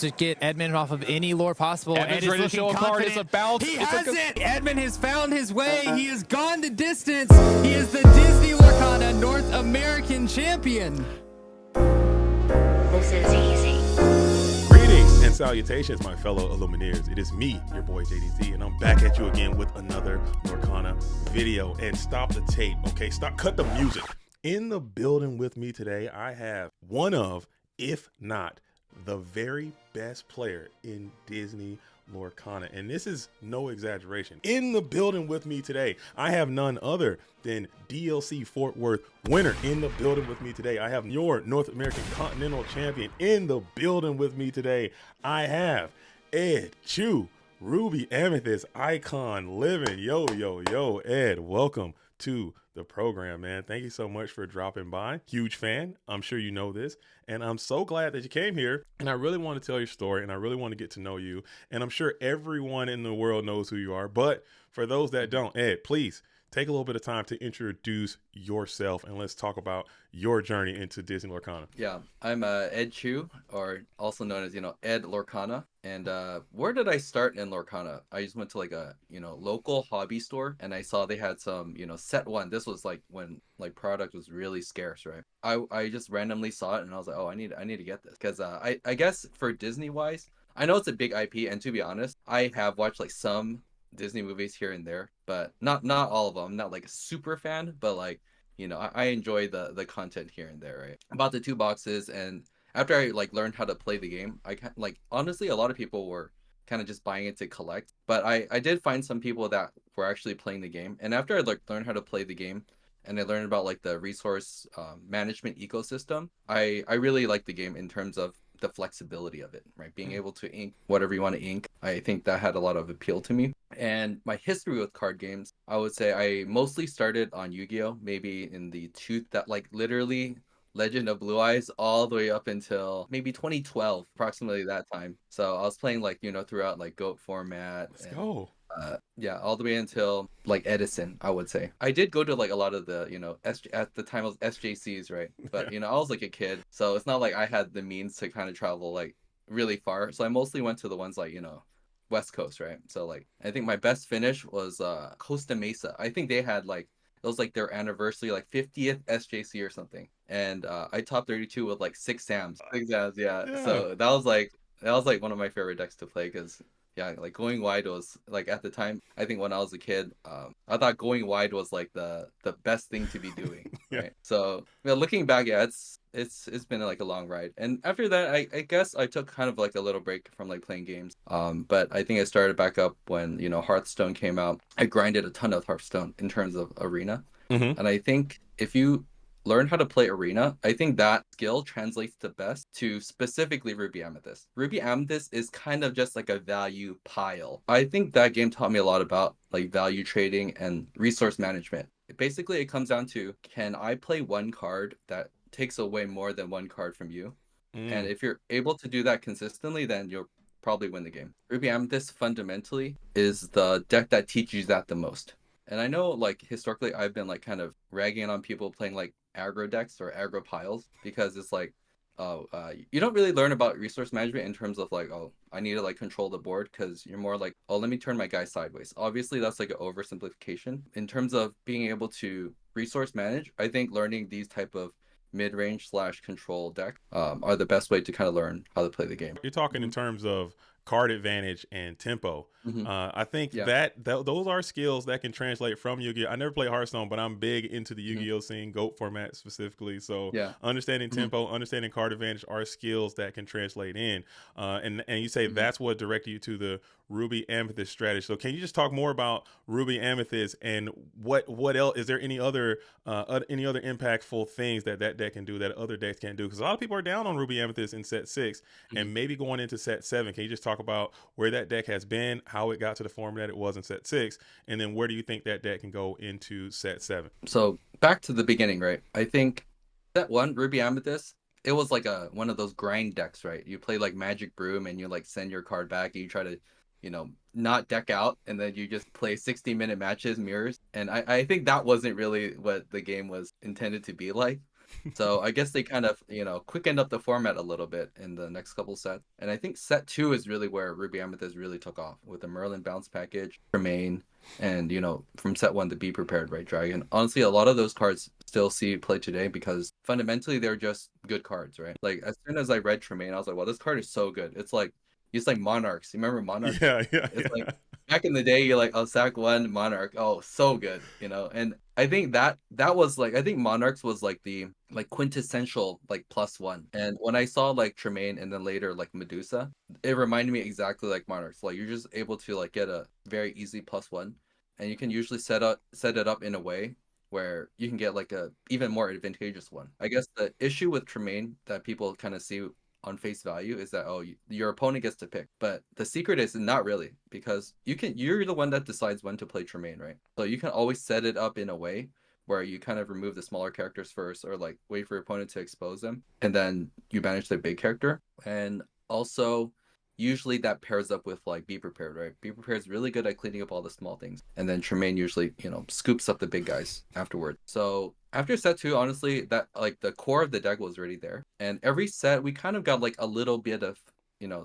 to get Edmund off of any lore possible. Edmund's Ed is ready to show a looking card. It's a bounce. He It's has a it. Edmund has found his way. He has gone the distance. He is the Disney Lorcana North American champion. This is easy. Greetings and salutations, my fellow Illumineers. It is me, your boy JDZ, and I'm back at you again with another Lorcana video. And stop the tape, okay? Cut the music. In the building with me today, I have one of, if not, the very best player in Disney Lorcana. And this is no exaggeration. In the building with me today, I have none other than DLC Fort Worth winner. In the building with me today, I have your North American Continental champion. In the building with me today, I have Ed, Chiu, Ruby Amethyst, icon living. Yo, Ed, welcome to the program, man. Thank you so much for dropping by. Huge fan. I'm sure you know this. And I'm so glad that you came here. And I really want to tell your story and I really want to get to know you. And I'm sure everyone in the world knows who you are. But for those that don't, Ed, please take a little bit of time to introduce yourself and let's talk about your journey into Disney Lorcana. Yeah, I'm Ed Chiu, or also known as, Ed Lorcana. And where did I start in Lorcana? I just went to like a, local hobby store and I saw they had some, set one. This was like when like product was really scarce, right? I just randomly saw it and I was like, oh, I need to get this. Because I guess for Disney wise, I know it's a big IP, and to be honest, I have watched like some Disney movies here and there, but not all of them. I'm not like a super fan, but like, I enjoy the content here and there, right? I bought the 2 boxes, and after I like learned how to play the game, honestly, a lot of people were kind of just buying it to collect, but I did find some people that were actually playing the game. And after I like learned how to play the game and I learned about like the resource management ecosystem, I really like the game in terms of the flexibility of it, right? Being able to ink whatever you want to ink. I think that had a lot of appeal to me. And my history with card games, I would say I mostly started on Yu-Gi-Oh, maybe in the literally Legend of Blue Eyes all the way up until maybe 2012, approximately that time. So I was playing like, throughout like GOAT format. Let's go. Yeah, all the way until like Edison, I would say. I did go to like a lot of the, at the time it was SJCs, right? But, I was like a kid. So it's not like I had the means to kind of travel like really far. So I mostly went to the ones like, West Coast, right? So like, I think my best finish was Costa Mesa. I think they had like, it was like their anniversary, like 50th SJC or something. And I top 32 with like 6 Sams. 6 Sams, yeah. So that was like one of my favorite decks to play because yeah, like going wide was like at the time, I think when I was a kid, I thought going wide was like the best thing to be doing. Yeah. Right. So looking back, yeah, it's been like a long ride. And after that, I guess I took kind of like a little break from like playing games. But I think I started back up when, Hearthstone came out. I grinded a ton of Hearthstone in terms of arena. Mm-hmm. And I think if you learn how to play arena, I think that skill translates the best to specifically Ruby Amethyst. Ruby Amethyst is kind of just like a value pile. I think that game taught me a lot about like value trading and resource management. Basically, it comes down to, can I play one card that takes away more than one card from you? And if you're able to do that consistently, then you'll probably win the game. Ruby Amethyst fundamentally is the deck that teaches you that the most. And I know like historically I've been like kind of ragging on people playing like aggro decks or aggro piles because it's like, you don't really learn about resource management in terms of like, oh, I need to like control the board, because you're more like, oh, let me turn my guy sideways. Obviously, that's like an oversimplification. In terms of being able to resource manage, I think learning these type of mid-range / control deck are the best way to kind of learn how to play the game. You're talking in terms of card advantage and tempo. I think those are skills that can translate from Yu-Gi-Oh. I never played Hearthstone, but I'm big into the Yu-Gi-Oh scene, GOAT format specifically. So understanding tempo, understanding card advantage are skills that can translate in. And you say that's what directed you to the Ruby Amethyst strategy. So can you just talk more about Ruby Amethyst and what else? Is there any other impactful things that deck can do that other decks can't do? Because a lot of people are down on Ruby Amethyst in set 6 and maybe going into set 7. Can you just talk about where that deck has been, how it got to the format it was in set 6, and then where do you think that deck can go into set 7? So back to the beginning, right? I think set 1, Ruby Amethyst, it was like one of those grind decks, right? You play like Magic Broom and you like send your card back and you try to, not deck out, and then you just play 60-minute matches, mirrors. And I think that wasn't really what the game was intended to be like. So I guess they kind of, quickened up the format a little bit in the next couple sets. And I think set 2 is really where Ruby Amethyst really took off with the Merlin bounce package, Tremaine, and from set 1 the Be Prepared, right, Dragon. Honestly, a lot of those cards still see play today because fundamentally they're just good cards, right? Like as soon as I read Tremaine, I was like, well, this card is so good. It's like Monarchs. You remember Monarchs? Yeah. It's like back in the day, you're like, oh, sack 1 Monarch, oh, so good. And I think that was like, I think Monarchs was like the like quintessential like +1. And when I saw like Tremaine and then later like Medusa, it reminded me exactly like Monarchs. Like you're just able to like get a very easy +1, and you can usually set it up in a way where you can get like a even more advantageous one. I guess the issue with Tremaine that people kind of see on face value is that your opponent gets to pick, but the secret is not really, because you're the one that decides when to play Tremaine, right? So you can always set it up in a way where you kind of remove the smaller characters first, or like wait for your opponent to expose them, and then you banish the big character. And also usually that pairs up with like Be Prepared, right? Be Prepared is really good at cleaning up all the small things, and then Tremaine usually scoops up the big guys afterward. So after set 2, honestly, that like the core of the deck was already there, and every set we kind of got like a little bit of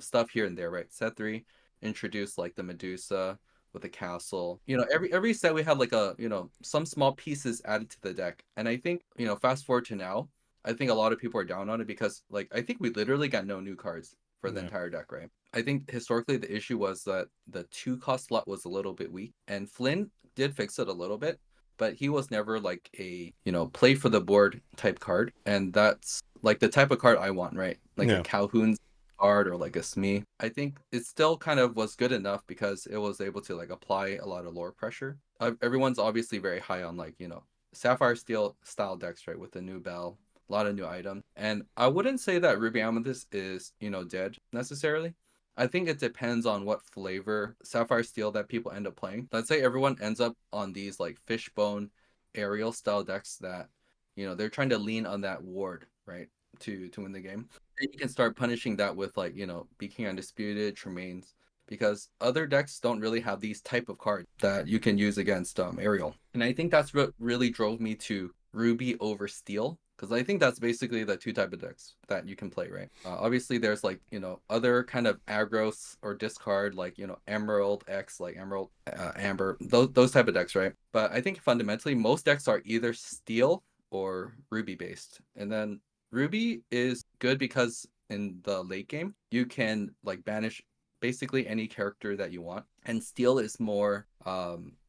stuff here and there, right? Set 3 introduced like the Medusa with the castle. Every set we had like a some small pieces added to the deck, and I think fast forward to now, I think a lot of people are down on it because like I think we literally got no new cards for the entire deck, right? I think historically the issue was that the 2-cost slot was a little bit weak, and Flynn did fix it a little bit, but he was never like a play for the board type card, and that's like the type of card I want, right? Like a Calhoun's card or like a Smee. I think it still kind of was good enough because it was able to like apply a lot of lore pressure. Everyone's obviously very high on like Sapphire Steel style decks, right, with the new Bell, a lot of new items. And I wouldn't say that Ruby Amethyst is, dead necessarily. I think it depends on what flavor Sapphire Steel that people end up playing. Let's say everyone ends up on these like Fishbone aerial style decks that, they're trying to lean on that ward, right, to win the game. And you can start punishing that with like, Be King Undisputed, Tremaines, because other decks don't really have these type of cards that you can use against Aerial. And I think that's what really drove me to Ruby over Steel, because I think that's basically the 2 type of decks that you can play, right? Obviously there's like other kind of aggros or discard, like Emerald X, like Emerald Amber, those type of decks, right? But I think fundamentally most decks are either Steel or Ruby based. And then Ruby is good because in the late game you can like banish basically any character that you want, and Steel is more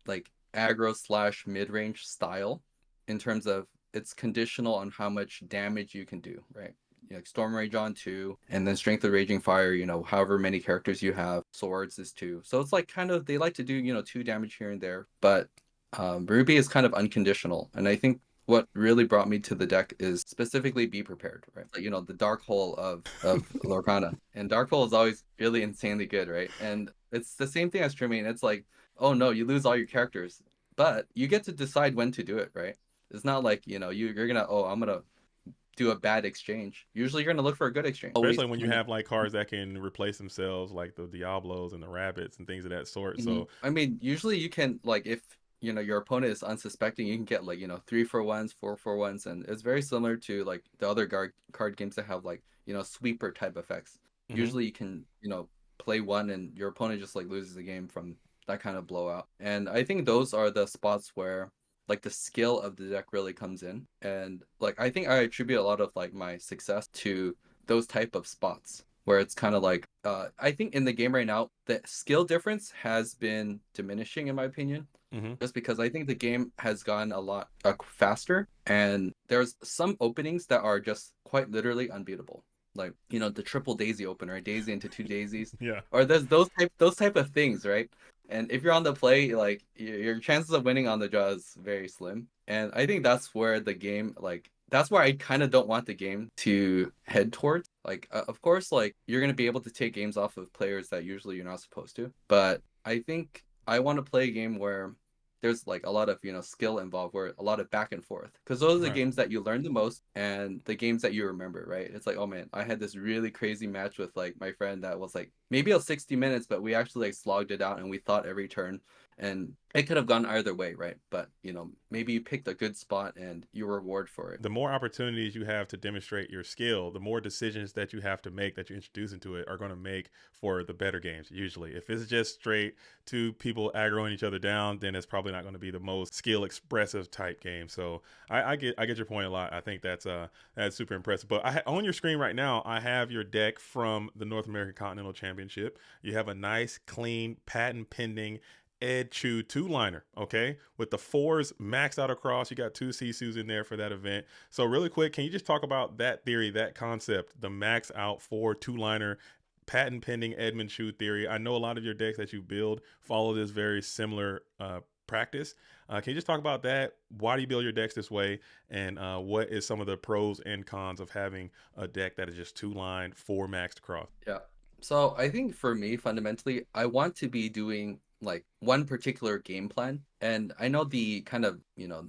like aggro / mid-range style in terms of it's conditional on how much damage you can do, right? Like Storm Rage on 2, and then Strength of Raging Fire, however many characters you have. Swords is 2. So it's like kind of, they like to do, 2 damage here and there. But Ruby is kind of unconditional. And I think what really brought me to the deck is specifically Be Prepared, right? Like, the dark hole of Lorcana. And dark hole is always really insanely good, right? And it's the same thing as Tremaine. It's like, oh no, you lose all your characters, but you get to decide when to do it, right? It's not like, you're gonna, I'm gonna do a bad exchange. Usually you're gonna look for a good exchange. Especially when you have like cards that can replace themselves, like the Diablos and the Rabbits and things of that sort. Mm-hmm. So I mean, usually you can, like, if your opponent is unsuspecting, you can get like 3-for-1s, 4-for-1s, and it's very similar to like the other card games that have like sweeper type effects. Mm-hmm. Usually you can play one and your opponent just like loses the game from that kind of blowout. And I think those are the spots where like the skill of the deck really comes in, and like I think I attribute a lot of like my success to those type of spots where it's kind of like I think in the game right now the skill difference has been diminishing in my opinion. Mm-hmm. Just because I think the game has gotten a lot faster, and there's some openings that are just quite literally unbeatable. Like the triple daisy opener, daisy into 2 daisies, yeah, or there's those type of things, right? And if you're on the play, like your chances of winning on the draw is very slim. And I think that's where the game, like that's where I kind of don't want the game to head towards. Like of course, like you're gonna be able to take games off of players that usually you're not supposed to, but I think I want to play a game where there's like a lot of skill involved, where a lot of back and forth, because those are the games that you learn the most and the games that you remember, right? It's like, oh man, I had this really crazy match with like my friend that was like maybe a 60 minutes, but we actually like slogged it out and we thought every turn, And it could have gone either way, right? But maybe you picked a good spot and you reward for it. The more opportunities you have to demonstrate your skill, the more decisions that you have to make that you introduce into it are going to make for the better games. Usually, if it's just straight two people aggroing each other down, then it's probably not going to be the most skill expressive type game. So I get your point a lot. I think that's super impressive. But on your screen right now, I have your deck from the North American Continental Championship. You have a nice, clean, patent pending Ed Chiu 2-liner, okay? With the 4s maxed out across. You got 2 Sisus in there for that event. So really quick, can you just talk about that theory, that concept, the max out 4 2-liner patent pending Edmund Chiu theory? I know a lot of your decks that you build follow this very similar practice. Can you just talk about that? Why do you build your decks this way? And what is some of the pros and cons of having a deck that is just 2-line, 4 maxed across? Yeah. So I think for me, fundamentally, I want to be doing like one particular game plan. And I know the kind of,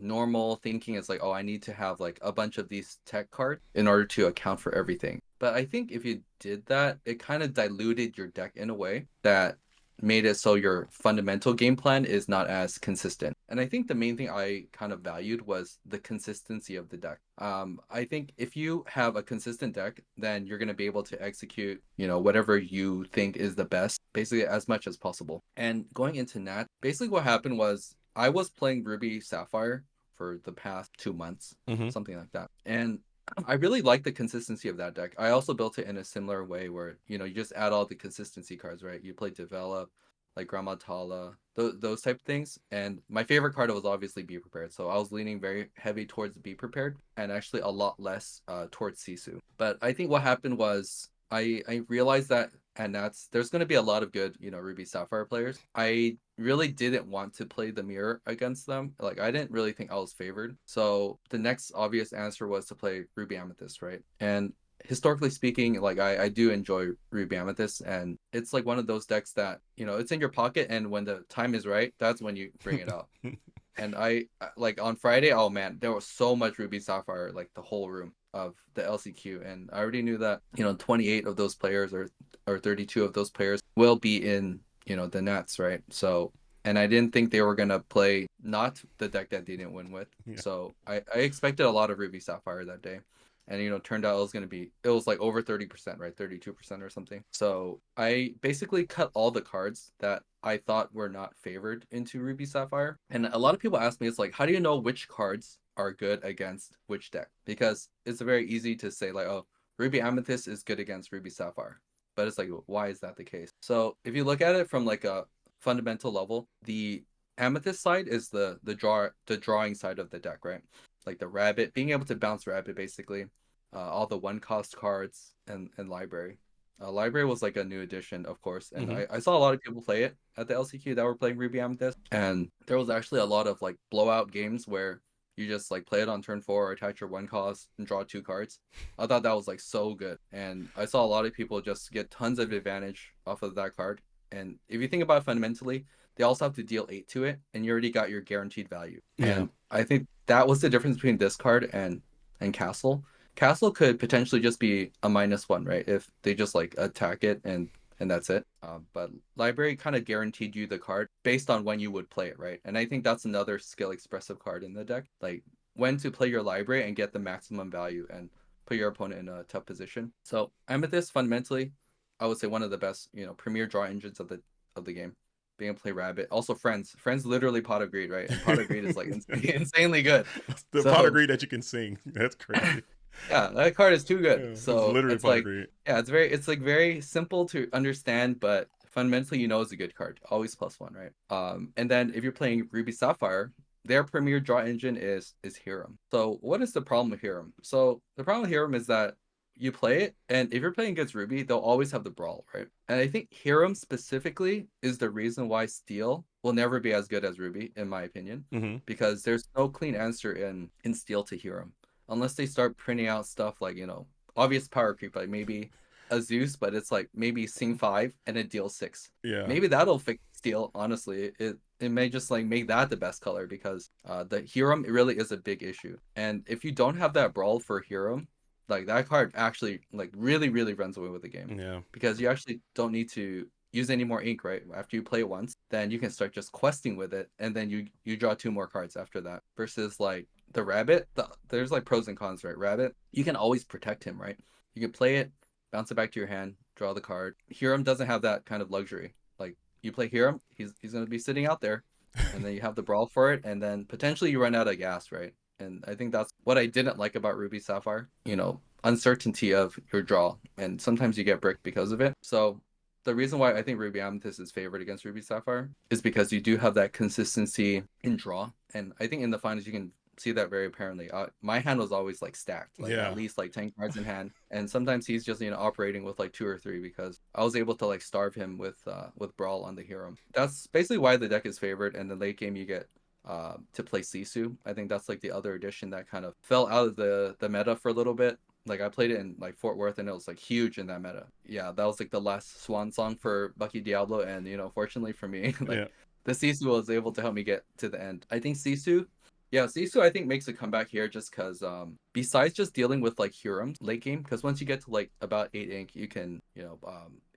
normal thinking is like, oh, I need to have like a bunch of these tech cards in order to account for everything. But I think if you did that, it kind of diluted your deck in a way that made it so your fundamental game plan is not as consistent. And I think the main thing I kind of valued was the consistency of the deck. I think if you have a consistent deck, then you're going to be able to execute, whatever you think is the best, basically as much as possible. And going into Nat, basically what happened was I was playing Ruby Sapphire for the past 2 months, something like that. And I really like the consistency of that deck. I also built it in a similar way where, you just add all the consistency cards, right? You play Develop, like Gramatala, those type of things. And my favorite card was obviously Be Prepared. So I was leaning very heavy towards Be Prepared and actually a lot less towards Sisu. But I think what happened was I realized that and there's going to be a lot of good, Ruby Sapphire players. I really didn't want to play the mirror against them. Like, I didn't really think I was favored. So the next obvious answer was to play Ruby Amethyst, right? And historically speaking, like, I do enjoy Ruby Amethyst, and it's like one of those decks that, it's in your pocket, and when the time is right, that's when you bring it out. And I like on Friday, oh man, there was so much Ruby Sapphire, like the whole room of the LCQ. And I already knew that, 28 of those players or 32 of those players will be in, the Nats, right? So, and I didn't think they were going to play not the deck that they didn't win with. Yeah. So I expected a lot of Ruby Sapphire that day. And, turned out it was like over 30%, right? 32% or something. So I basically cut all the cards that I thought were not favored into Ruby Sapphire. And a lot of people ask me, it's like, how do you know which cards are good against which deck? Because it's very easy to say like, oh, Ruby Amethyst is good against Ruby Sapphire. But it's like, why is that the case? So if you look at it from like a fundamental level, the Amethyst side is the drawing side of the deck, right? Like the rabbit, being able to bounce rabbit, basically, all the 1-cost cards and library. Library was like a new addition, of course, and I saw a lot of people play it at the LCQ that were playing Ruby Amethyst, and there was actually a lot of like blowout games where you just like play it on turn 4 or attach your 1-cost and draw 2 cards. I thought that was like so good, and I saw a lot of people just get tons of advantage off of that card. And if you think about it fundamentally, they also have to deal 8 to it, and you already got your guaranteed value. Yeah. And I think that was the difference between this card and Castle. Castle could potentially just be a -1, right? If they just like attack it and that's it. But Library kind of guaranteed you the card based on when you would play it, right? And I think that's another skill expressive card in the deck. Like when to play your Library and get the maximum value and put your opponent in a tough position. So Amethyst, fundamentally, I would say one of the best, premier draw engines of the game. Being able to play Rabbit. Also Friends literally Pot of Greed, right? And Pot of Greed is like insanely good. The Pot of Greed that you can sing. That's crazy. Yeah, that card is too good. Yeah, so it's literally it's like, great. Yeah, it's like very simple to understand, but fundamentally, it's a good card. Always +1, right? And then if you're playing Ruby Sapphire, their premier draw engine is Hiram. So what is the problem with Hiram? So the problem with Hiram is that you play it, and if you're playing against Ruby, they'll always have the Brawl, right? And I think Hiram specifically is the reason why Steel will never be as good as Ruby, in my opinion, because there's no clean answer in Steel to Hiram. Unless they start printing out stuff like, obvious power creep, like maybe a Zeus, but it's like maybe Sing 5 and it deals 6. Yeah. Maybe that'll fix Steel, honestly. It may just like make that the best color because the Hiram really is a big issue. And if you don't have that Brawl for Hiram, like that card actually like really, really runs away with the game. Yeah. Because you actually don't need to use any more ink, right? After you play it once, then you can start just questing with it, and then you draw 2 more cards after that. Versus like the rabbit, there's like pros and cons, right? Rabbit, you can always protect him, right? You can play it, bounce it back to your hand, draw the card. Hiram doesn't have that kind of luxury. Like you play Hiram, he's gonna be sitting out there, and then you have the brawl for it, and then potentially you run out of gas, right? And I think that's what I didn't like about Ruby Sapphire. Uncertainty of your draw, and sometimes you get bricked because of it. So the reason why I think Ruby Amethyst is favored against Ruby Sapphire is because you do have that consistency in draw, and I think in the finals you can see that very apparently. My hand was always like stacked, like Yeah. at least like 10 cards in hand, and sometimes he's just operating with like 2 or 3 because I was able to like starve him with brawl on the hero. That's basically why the deck is favored, and the late game you get to play Sisu. I think that's like the other addition that kind of fell out of the meta for a little bit. Like I played it in like Fort Worth, and it was like huge in that meta. Yeah, that was like the last swan song for Bucky Diablo, and fortunately for me, like the Sisu was able to help me get to the end. I think Sisu I think makes a comeback here just because besides just dealing with like Hurums late game, because once you get to like about 8 ink, you can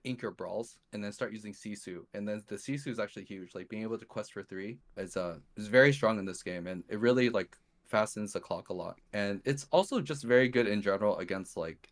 ink your brawls and then start using Sisu, and then the Sisu is actually huge. Like being able to quest for 3 is very strong in this game, and it really like fastens the clock a lot. And it's also just very good in general against like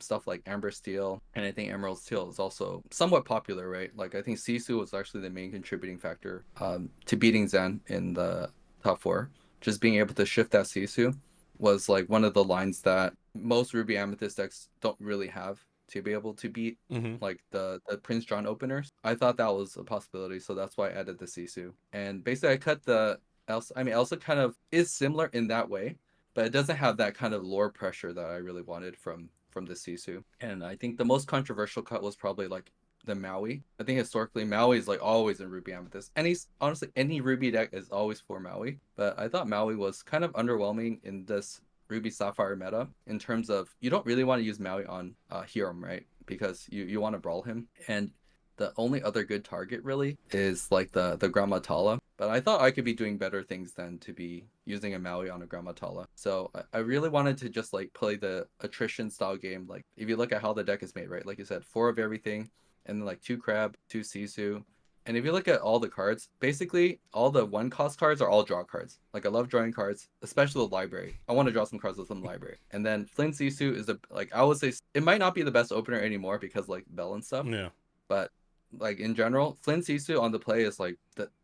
stuff like Amber Steel, and I think Emerald Steel is also somewhat popular, right? Like I think Sisu was actually the main contributing factor to beating Zen in the top 4. Just being able to shift that Sisu was like one of the lines that most Ruby Amethyst decks don't really have to be able to beat like the Prince John openers. I thought that was a possibility, so that's why I added the Sisu. And basically I cut the Elsa. I mean, Elsa kind of is similar in that way, but it doesn't have that kind of lore pressure that I really wanted from the Sisu. And I think the most controversial cut was probably like the Maui. I think historically Maui is like always in Ruby Amethyst. Honestly, any Ruby deck is always for Maui, but I thought Maui was kind of underwhelming in this Ruby Sapphire meta in terms of you don't really want to use Maui on Hiram, right? Because you want to brawl him, and the only other good target really is like the Gramatala. But I thought I could be doing better things than to be using a Maui on a Gramatala. So I really wanted to just like play the attrition style game. Like if you look at how the deck is made, right? Like you said, 4 of everything, and then like 2 Crab, 2 Sisu. And if you look at all the cards, basically all the 1-cost cards are all draw cards. Like I love drawing cards, especially the library. I want to draw some cards with the library. And then Flynn Sisu is I would say it might not be the best opener anymore because like Bell and stuff. Yeah. But like in general, Flynn Sisu on the play is like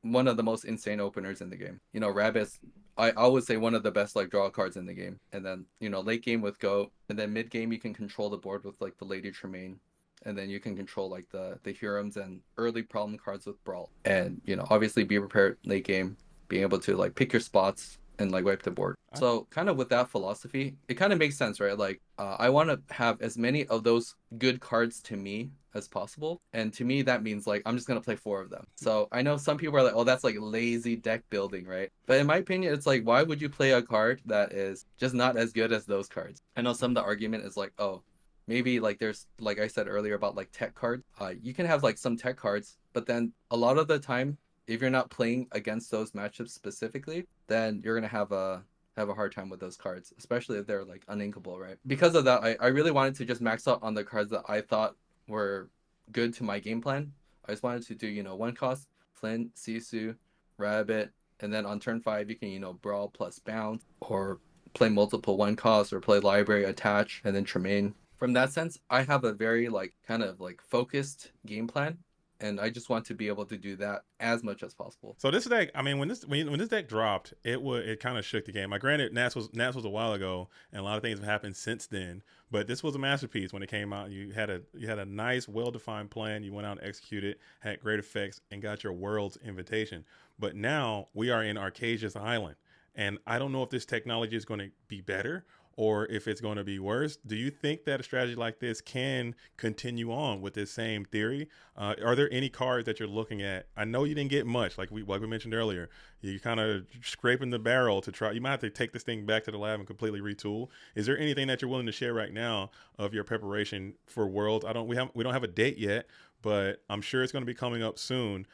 one of the most insane openers in the game. Rabbits, I would say one of the best like draw cards in the game. And then late game with Goat, and then mid game you can control the board with like the Lady Tremaine, and then you can control like the Hurums and early problem cards with Brawl. And obviously be prepared late game, being able to like pick your spots and like wipe the board. So kind of with that philosophy, it kind of makes sense, right? Like I want to have as many of those good cards to me as possible, and to me that means like I'm just gonna play 4 of them. So I know some people are like, oh, that's like lazy deck building, right? But in my opinion, it's like, why would you play a card that is just not as good as those cards? I know some of the argument is like, oh, maybe like there's, like I said earlier about like tech cards, you can have like some tech cards, but then a lot of the time if you're not playing against those matchups specifically, then you're gonna have a hard time with those cards, especially if they're like uninkable, right? Because of that, I really wanted to just max out on the cards that I thought were good to my game plan. I just wanted to do 1-cost Flint, Sisu, Rabbit, and then on turn 5 you can brawl plus bounce, or play multiple 1-cost, or play library, attach, and then Tremaine. From that sense, I have a very like kind of like focused game plan, and I just want to be able to do that as much as possible. So this deck, I mean, when this deck dropped, it kind of shook the game. Like, granted, Nats was a while ago, and a lot of things have happened since then. But this was a masterpiece when it came out. You had a nice, well-defined plan. You went out and executed, had great effects, and got your world's invitation. But now we are in Arcasia's Island, and I don't know if this technology is going to be better or if it's going to be worse. Do you think that a strategy like this can continue on with this same theory? Are there any cards that you're looking at? I know you didn't get much, like we mentioned earlier. You kind of scraping the barrel to try. You might have to take this thing back to the lab and completely retool. Is there anything that you're willing to share right now of your preparation for Worlds? We don't have a date yet, but I'm sure it's going to be coming up soon.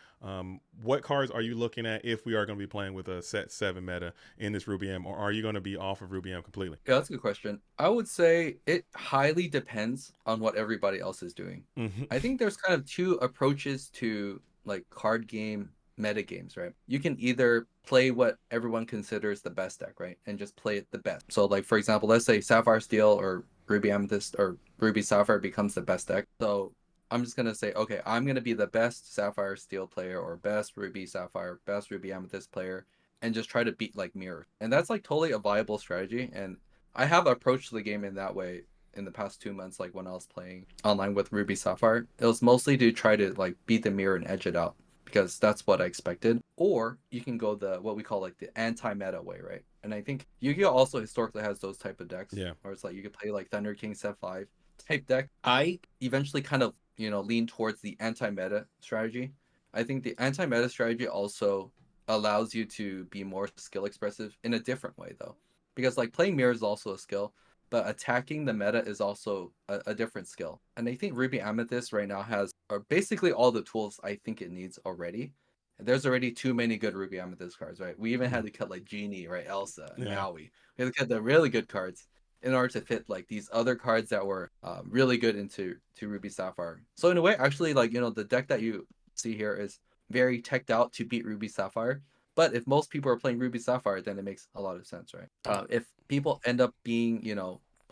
What cards are you looking at if we are going to be playing with a set 7 meta in this Ruby M, or are you going to be off of Ruby M completely? Yeah, that's a good question. I would say it highly depends on what everybody else is doing. Mm-hmm. I think there's kind of two approaches to like card game meta games, right? You can either play what everyone considers the best deck, right? And just play it the best. So like for example, let's say Sapphire Steel or Ruby Amethyst or Ruby Sapphire becomes the best deck. So I'm just gonna say, okay, I'm gonna be the best Sapphire Steel player or best Ruby Sapphire, best Ruby Amethyst player, and just try to beat like mirrors. And that's like totally a viable strategy. And I have approached the game in that way in the past 2 months, like when I was playing online with Ruby Sapphire. It was mostly to try to like beat the mirror and edge it out because that's what I expected. Or you can go the what we call like the anti-meta way, right? And I think Yu-Gi-Oh also historically has those type of decks. Yeah. Where it's like you could play like Thunder King Set 5 type deck. I eventually kind of, lean towards the anti-meta strategy. I think the anti-meta strategy also allows you to be more skill expressive in a different way though. Because like playing mirror is also a skill, but attacking the meta is also a different skill. And I think Ruby Amethyst right now has basically all the tools I think it needs already. There's already too many good Ruby Amethyst cards, right? We even had to cut like Genie, right? Elsa, and Yeah. Maui. We had to cut the really good cards in order to fit like these other cards that were really good into Ruby Sapphire. So in a way, actually, like the deck that you see here is very teched out to beat Ruby Sapphire. But if most people are playing Ruby Sapphire, then it makes a lot of sense, right? If people end up being,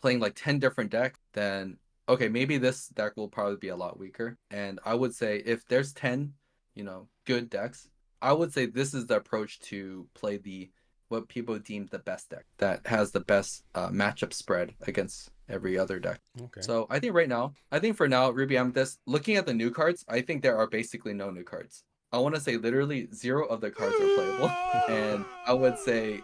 playing like 10 different decks, then okay, maybe this deck will probably be a lot weaker. And I would say if there's 10, good decks, I would say this is the approach to play the what people deem the best deck that has the best matchup spread against every other deck. Okay. So I think for now, Ruby Amethyst, looking at the new cards, I think there are basically no new cards. I want to say literally zero of the cards are playable. And I would say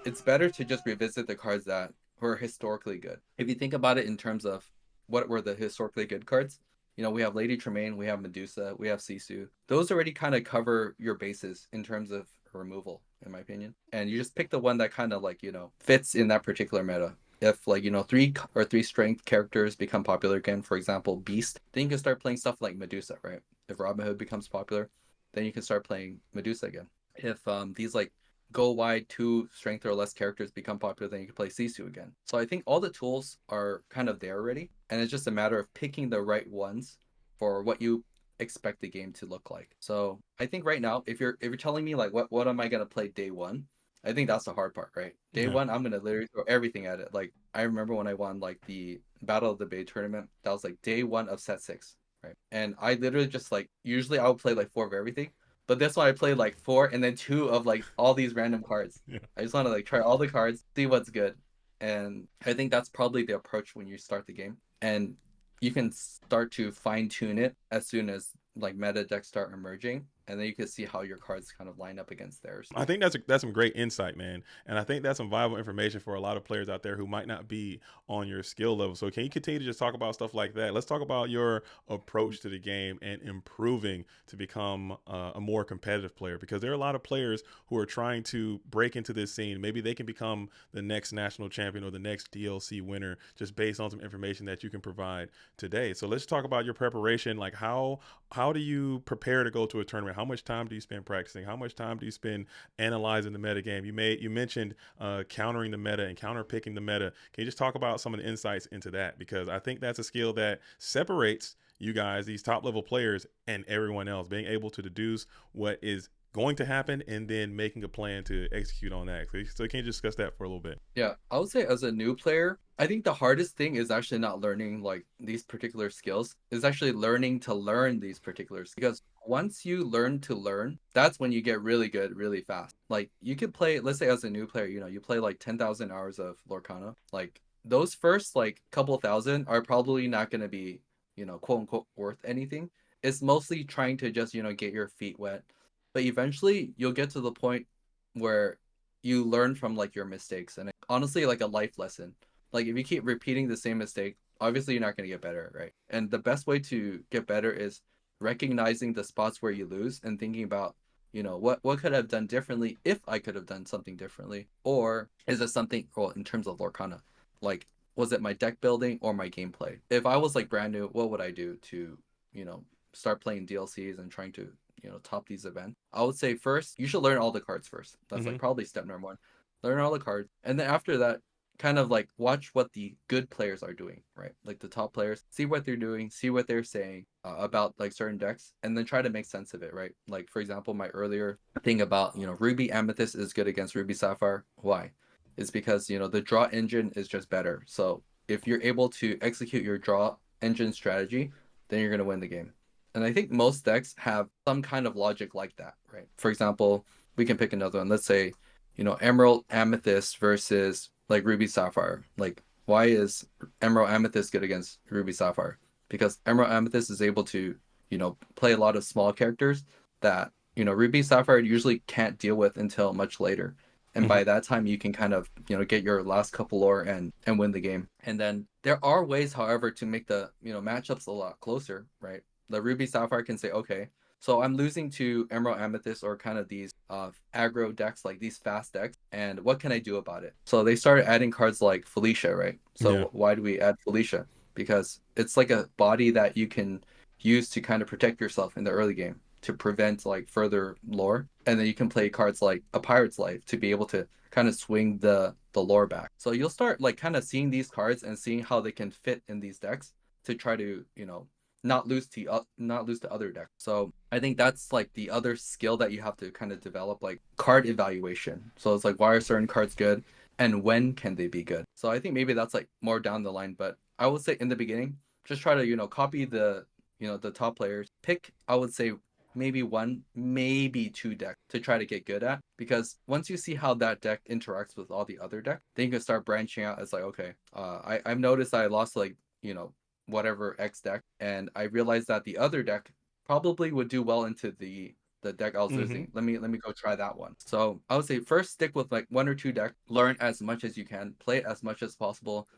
it's better to just revisit the cards that were historically good. If you think about it in terms of what were the historically good cards, we have Lady Tremaine, we have Medusa, we have Sisu. Those already kind of cover your bases in terms of removal, in my opinion. And you just pick the one that kind of like, fits in that particular meta. If like, 3 strength characters become popular again, for example, Beast, then you can start playing stuff like Medusa, right? If Robin Hood becomes popular, then you can start playing Medusa again. If these like go wide 2 strength or less characters become popular, then you can play Sisu again. So I think all the tools are kind of there already, and it's just a matter of picking the right ones for what you expect the game to look like. So I think right now, if you're telling me like what am I gonna play day one, I think that's the hard part, right? Day one, I'm gonna literally throw everything at it. Like I remember when I won like the Battle of the Bay tournament, that was like day one of set 6, right? And I literally just like usually I would play like 4 of everything. But this one I played like 4 and then 2 of like all these random cards. Yeah. I just want to like try all the cards, see what's good. And I think that's probably the approach when you start the game. And you can start to fine tune it as soon as like meta decks start emerging. And then you can see how your cards kind of line up against theirs. I think that's some great insight, man, and I think that's some viable information for a lot of players out there who might not be on your skill level. So can you continue to just talk about stuff like that? Let's talk about your approach to the game and improving to become a more competitive player, because there are a lot of players who are trying to break into this scene. Maybe they can become the next national champion or the next DLC winner just based on some information that you can provide today. So let's talk about your preparation. Like how do you prepare to go to a tournament? How much time do you spend practicing? How much time do you spend analyzing the meta game? You mentioned countering the meta and counter picking the meta. Can you just talk about some of the insights into that? Because I think that's a skill that separates you guys, these top level players, and everyone else, being able to deduce what is going to happen and then making a plan to execute on that. So can you discuss that for a little bit? Yeah, I would say as a new player, I think the hardest thing is actually not learning like these particular skills, is actually learning to learn these particular skills. Because once you learn to learn, that's when you get really good really fast. Like you could play, let's say as a new player, you play like 10,000 hours of Lorcana. Like those first like couple thousand are probably not going to be, quote unquote worth anything. It's mostly trying to just, get your feet wet. But eventually you'll get to the point where you learn from like your mistakes, and honestly like a life lesson. Like if you keep repeating the same mistake, obviously you're not going to get better, right? And the best way to get better is recognizing the spots where you lose and thinking about, what could I have done differently if I could have done something differently? Or is it something, well, in terms of Lorcana, like was it my deck building or my gameplay? If I was like brand new, what would I do to, start playing DLCs and trying to, top these events, I would say first you should learn all the cards first. That's like probably step number one. Learn all the cards, and then after that, kind of like watch what the good players are doing, right? Like the top players, see what they're doing, see what they're saying about like certain decks, and then try to make sense of it, right? Like for example, my earlier thing about Ruby Amethyst is good against Ruby Sapphire. Why? It's because the draw engine is just better. So if you're able to execute your draw engine strategy, then you're gonna win the game. And I think most decks have some kind of logic like that, right? For example, we can pick another one. Let's say, Emerald Amethyst versus like Ruby Sapphire. Like, why is Emerald Amethyst good against Ruby Sapphire? Because Emerald Amethyst is able to, play a lot of small characters that, Ruby Sapphire usually can't deal with until much later. And by that time, you can kind of, get your last couple lore and win the game. And then there are ways, however, to make the, matchups a lot closer, right? The Ruby Sapphire can say, okay, so I'm losing to Emerald Amethyst or kind of these aggro decks, like these fast decks, and what can I do about it? So they started adding cards like Felicia, right? So why do we add Felicia? Because it's like a body that you can use to kind of protect yourself in the early game to prevent like further lore, and then you can play cards like a Pirate's Life to be able to kind of swing the lore back. So you'll start like kind of seeing these cards and seeing how they can fit in these decks to try to not lose to other decks. So I think that's like the other skill that you have to kind of develop, like card evaluation. So it's like, why are certain cards good and when can they be good? So I think maybe that's like more down the line, but I would say in the beginning, just try to copy the the top players. Pick, I would say, maybe one, maybe two decks to try to get good at, because once you see how that deck interacts with all the other decks, then you can start branching out. It's like, okay, I've noticed I lost like whatever X deck, and I realized that the other deck probably would do well into the deck I was losing. Let me go try that one. So I would say first stick with like one or two decks, learn as much as you can, play it as much as possible,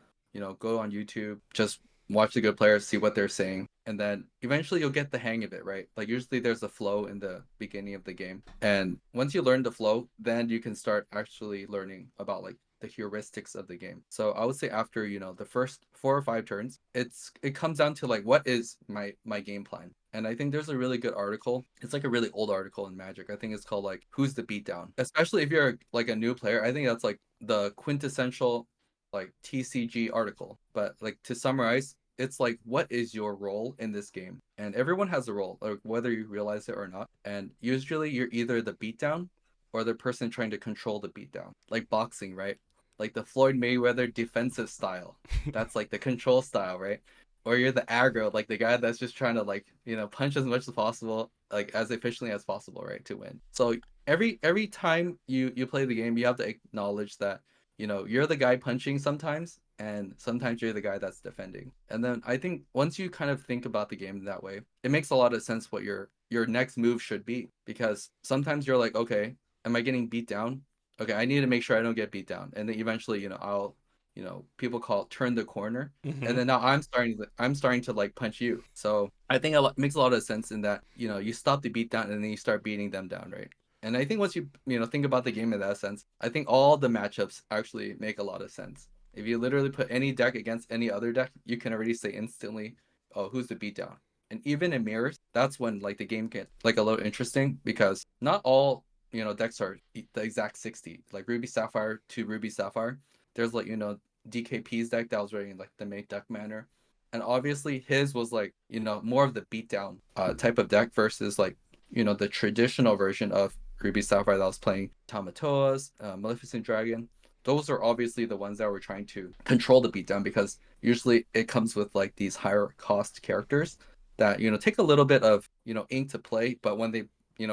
go on YouTube, just watch the good players, see what they're saying, and then eventually you'll get the hang of it, right? Like usually there's a flow in the beginning of the game, and once you learn the flow, then you can start actually learning about like the heuristics of the game. So I would say after the first 4 or 5 turns, it comes down to like, what is my game plan? And I think there's a really good article. It's like a really old article in Magic. I think it's called like Who's the Beatdown? Especially if you're like a new player, I think that's like the quintessential like TCG article. But like to summarize, it's like, what is your role in this game? And everyone has a role, like whether you realize it or not. And usually you're either the beatdown or the person trying to control the beatdown. Like boxing, right? Like the Floyd Mayweather defensive style. That's like the control style, right? Or you're the aggro, like the guy that's just trying to like, punch as much as possible, like as efficiently as possible, right, to win. So every time you play the game, you have to acknowledge that you're the guy punching sometimes, and sometimes you're the guy that's defending. And then I think once you kind of think about the game that way, it makes a lot of sense what your next move should be. Because sometimes you're like, okay, am I getting beat down? Okay, I need to make sure I don't get beat down. And then eventually, I'll, people call it turn the corner. And then now I'm starting to like punch you. So I think makes a lot of sense in that, you stop the beat down and then you start beating them down, right? And I think once you think about the game in that sense, I think all the matchups actually make a lot of sense. If you literally put any deck against any other deck, you can already say instantly, oh, who's the beatdown? And even in mirrors, that's when like the game gets like a little interesting, because not all decks are the exact 60. Like Ruby Sapphire to Ruby Sapphire, there's like DKP's deck that was running like the main deck manner, and obviously his was like more of the beatdown type of deck versus like the traditional version of Ruby Sapphire that was playing Tamatoas, Maleficent Dragon. Those are obviously the ones that were trying to control the beatdown, because usually it comes with like these higher cost characters that take a little bit of ink to play, but when they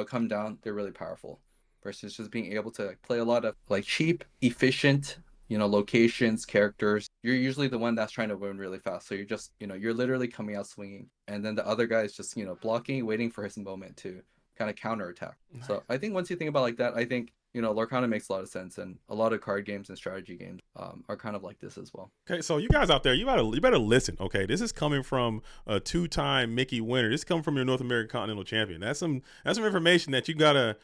come down, they're really powerful. Versus just being able to like, play a lot of like cheap, efficient locations, characters. You're usually the one that's trying to win really fast. So you're just you're literally coming out swinging, and then the other guy is just blocking, waiting for his moment to kind of counterattack. Nice. So I think once you think about it like that, I think Lorcana makes a lot of sense, and a lot of card games and strategy games are kind of like this as well. Okay, so you guys out there, you better listen. Okay, this is coming from a 2-time Mickey winner. This is coming from your North American Continental champion. That's some information that you gotta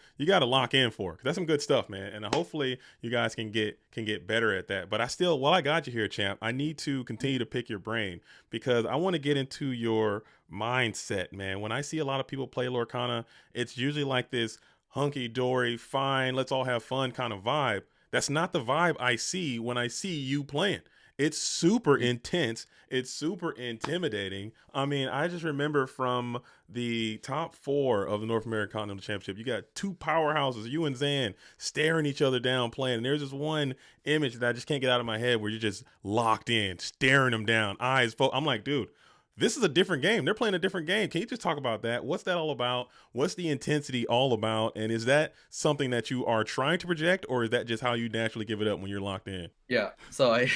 lock in for. 'Cause that's some good stuff, man. And hopefully you guys can get better at that. But while I got you here, champ, I need to continue to pick your brain, because I want to get into your mindset, man. When I see a lot of people play Lorcana, it's usually like this hunky dory, fine, let's all have fun kind of vibe. That's not the vibe I see when I see you playing. It's super intense. It's super intimidating. I mean, I just remember from the top four of the North American Continental Championship, you got two powerhouses, you and Zan, staring each other down playing. And there's this one image that I just can't get out of my head where you're just locked in, staring them down, eyes. I'm like, dude, this is a different game. They're playing a different game. Can you just talk about that? What's that all about? What's the intensity all about? And is that something that you are trying to project, or is that just how you naturally give it up when you're locked in? Yeah, so I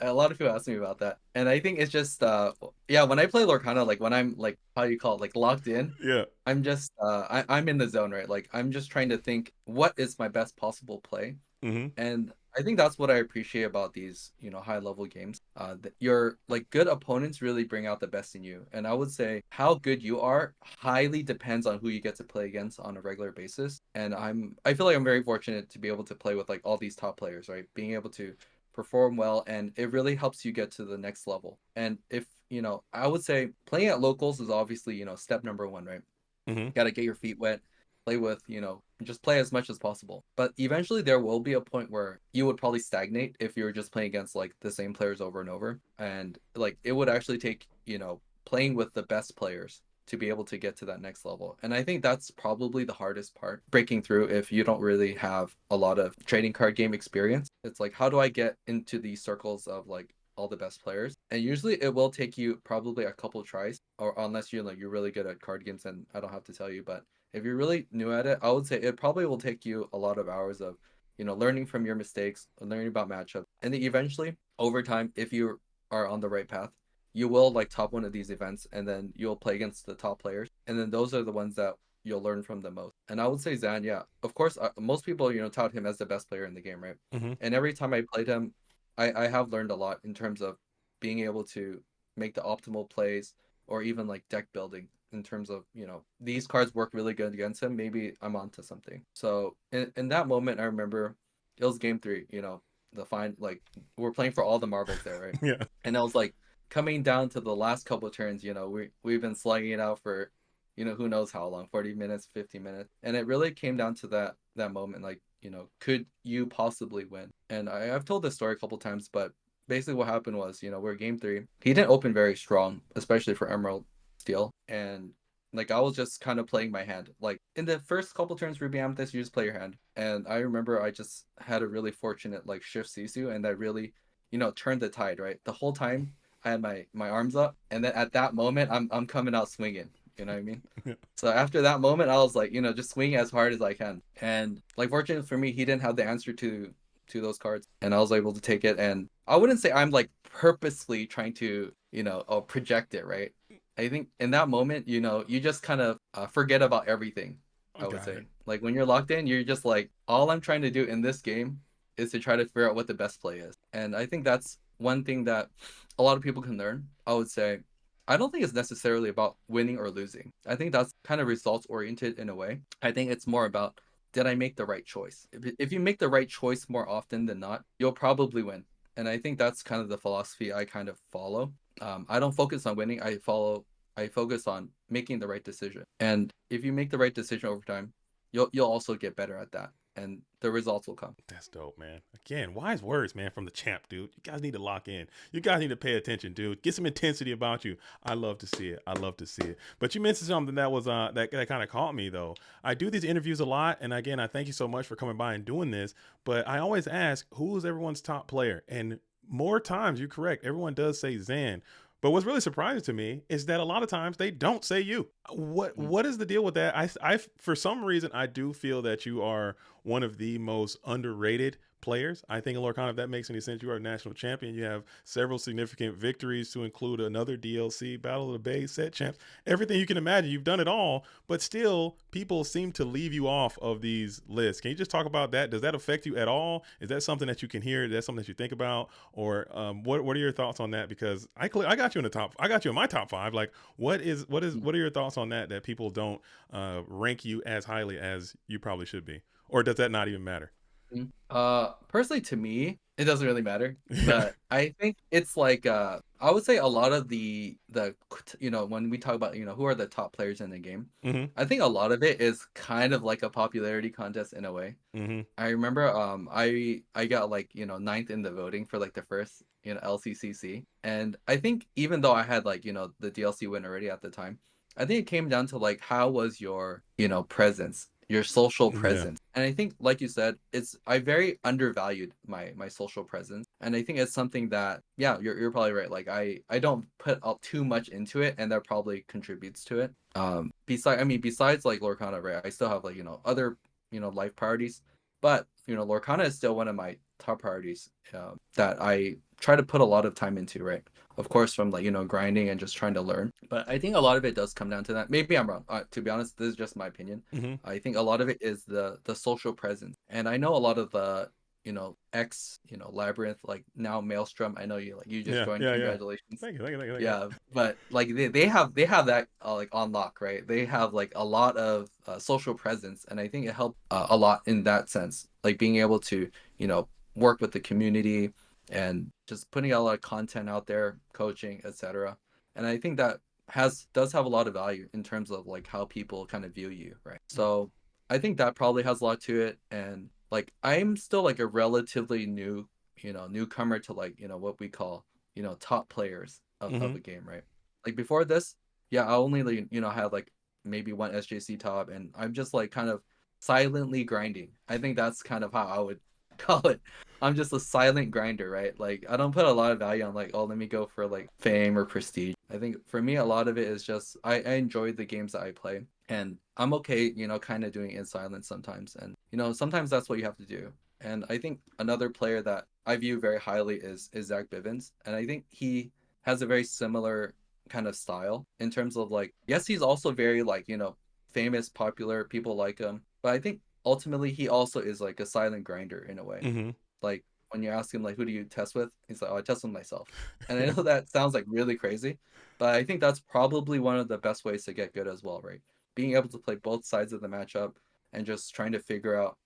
a lot of people ask me about that, and I think it's just yeah, when I play Lorcana, like when I'm like, how do you call it, like locked in, Yeah. I'm just I'm in the zone, right? Like I'm just trying to think what is my best possible play, Mm-hmm. and I think that's what I appreciate about these, high level games. That your like good opponents really bring out the best in you, and I would say how good you are highly depends on who you get to play against on a regular basis. And I feel like I'm very fortunate to be able to play with like all these top players, right? Being able to perform well, and it really helps you get to the next level. And if I would say playing at locals is obviously step number one, right? Mm-hmm. Got to get your feet wet, play with, just play as much as possible. But eventually there will be a point where you would probably stagnate if you were just playing against like the same players over and over. And like it would actually take, playing with the best players to be able to get to that next level. And I think that's probably the hardest part, breaking through if you don't really have a lot of trading card game experience. It's like, how do I get into these circles of like all the best players? And usually it will take you probably a couple tries, or unless you're really good at card games, and I don't have to tell you, but if you're really new at it, I would say it probably will take you a lot of hours of, learning from your mistakes, learning about matchups. And then eventually, over time, if you are on the right path, you will like top one of these events, and then you'll play against the top players. And then those are the ones that you'll learn from the most. And I would say Zan, yeah, of course, most people, tout him as the best player in the game, right? Mm-hmm. And every time I played him, I have learned a lot in terms of being able to make the optimal plays, or even like deck building in terms of, these cards work really good against him. Maybe I'm onto something. So in that moment, I remember it was game 3, the fine, like we're playing for all the marbles there, right? Yeah. And I was like coming down to the last couple of turns, we've been slugging it out for, who knows how long, 40 minutes, 50 minutes. And it really came down to that moment, like, could you possibly win? And I've told this story a couple times, but basically what happened was, we're game 3. He didn't open very strong, especially for Emerald Steel. And like I was just kind of playing my hand. Like in the first couple turns, Ruby Amethyst, you just play your hand. And I remember I just had a really fortunate like shift Sisu, and that really, turned the tide, right? The whole time I had my arms up, and then at that moment I'm coming out swinging. You know what I mean? Yeah. So after that moment, I was like, just swing as hard as I can. And like, fortunately for me, he didn't have the answer to those cards, and I was able to take it. And I wouldn't say I'm like purposely trying to, project it, right? I think in that moment, you just kind of forget about everything. I would say, like when you're locked in, you're just like, all I'm trying to do in this game is to try to figure out what the best play is. And I think that's one thing that a lot of people can learn. I would say I don't think it's necessarily about winning or losing. I think that's kind of results oriented in a way. I think it's more about, did I make the right choice? If you make the right choice more often than not, you'll probably win. And I think that's kind of the philosophy I kind of follow. I don't focus on winning. I focus on making the right decision. And if you make the right decision over time, you'll also get better at that, and the results will come. That's dope, man. Again, wise words, man, from the champ, dude. You guys need to lock in. You guys need to pay attention, dude. Get some intensity about you. I love to see it. I love to see it. But you mentioned something that was that kind of caught me, though. I do these interviews a lot, and again, I thank you so much for coming by and doing this. But I always ask, who is everyone's top player? And more times, you're correct. Everyone does say Zan. But what's really surprising to me is that a lot of times they don't say you. What is the deal with that? I for some reason I do feel that you are one of the most underrated players. I think in Lorcana, if that makes any sense, you are a national champion. You have several significant victories, to include another DLC, Battle of the Bay, set champs, everything you can imagine. You've done it all, but still people seem to leave you off of these lists. Can you just talk about that? Does that affect you at all? Is that something that you can hear? Is that something that you think about? Or what are your thoughts on that? Because I got you in the top. I got you in my top 5. Like, what are your thoughts on that people don't rank you as highly as you probably should be? Or does that not even matter? Personally, to me, it doesn't really matter. But I think it's like I would say a lot of the when we talk about who are the top players in the game, Mm-hmm. I think a lot of it is kind of like a popularity contest in a way. Mm-hmm. I remember I got like ninth in the voting for like the first LCCC, and I think even though I had like the DLC win already at the time, I think it came down to like how was your presence, your social Yeah. presence. And I think like you said, I very undervalued my social presence, and I think it's something that you're probably right. Like I don't put up too much into it, and that probably contributes to it. Besides like Lorcana, right? I still have like other life priorities, but Lorcana is still one of my top priorities that I try to put a lot of time into, right? Of course, from like grinding and just trying to learn. But I think a lot of it does come down to that. Maybe I'm wrong. To be honest, this is just my opinion. Mm-hmm. I think a lot of it is the social presence, and I know a lot of the Labyrinth, like now Maelstrom. I know you just joined. Yeah. Congratulations. Thank you. Yeah, but like they have that like on lock, right? They have like a lot of social presence, and I think it helped a lot in that sense, like being able to work with the community and just putting a lot of content out there, coaching, etc. And I think that does have a lot of value in terms of like how people kind of view you, right? So I think that probably has a lot to it. And like I'm still like a relatively newcomer to like what we call top players of Mm-hmm. a game, right? Like before this, I only like had like maybe one SJC top, and I'm just like kind of silently grinding. I think that's kind of how I would call it. I'm just a silent grinder, right? Like I don't put a lot of value on like, oh, let me go for like fame or prestige. I think for me a lot of it is just I enjoy the games that I play, and I'm okay, kind of doing it in silence sometimes. And sometimes that's what you have to do. And I think another player that I view very highly is Zach Bivens, and I think he has a very similar kind of style in terms of like, yes, he's also very like famous, popular, people like him, but I think ultimately he also is like a silent grinder in a way. Mm-hmm. Like when you ask him like, who do you test with, he's like, oh, I test with myself. And I know that sounds like really crazy, but I think that's probably one of the best ways to get good as well, right? Being able to play both sides of the matchup and just trying to figure out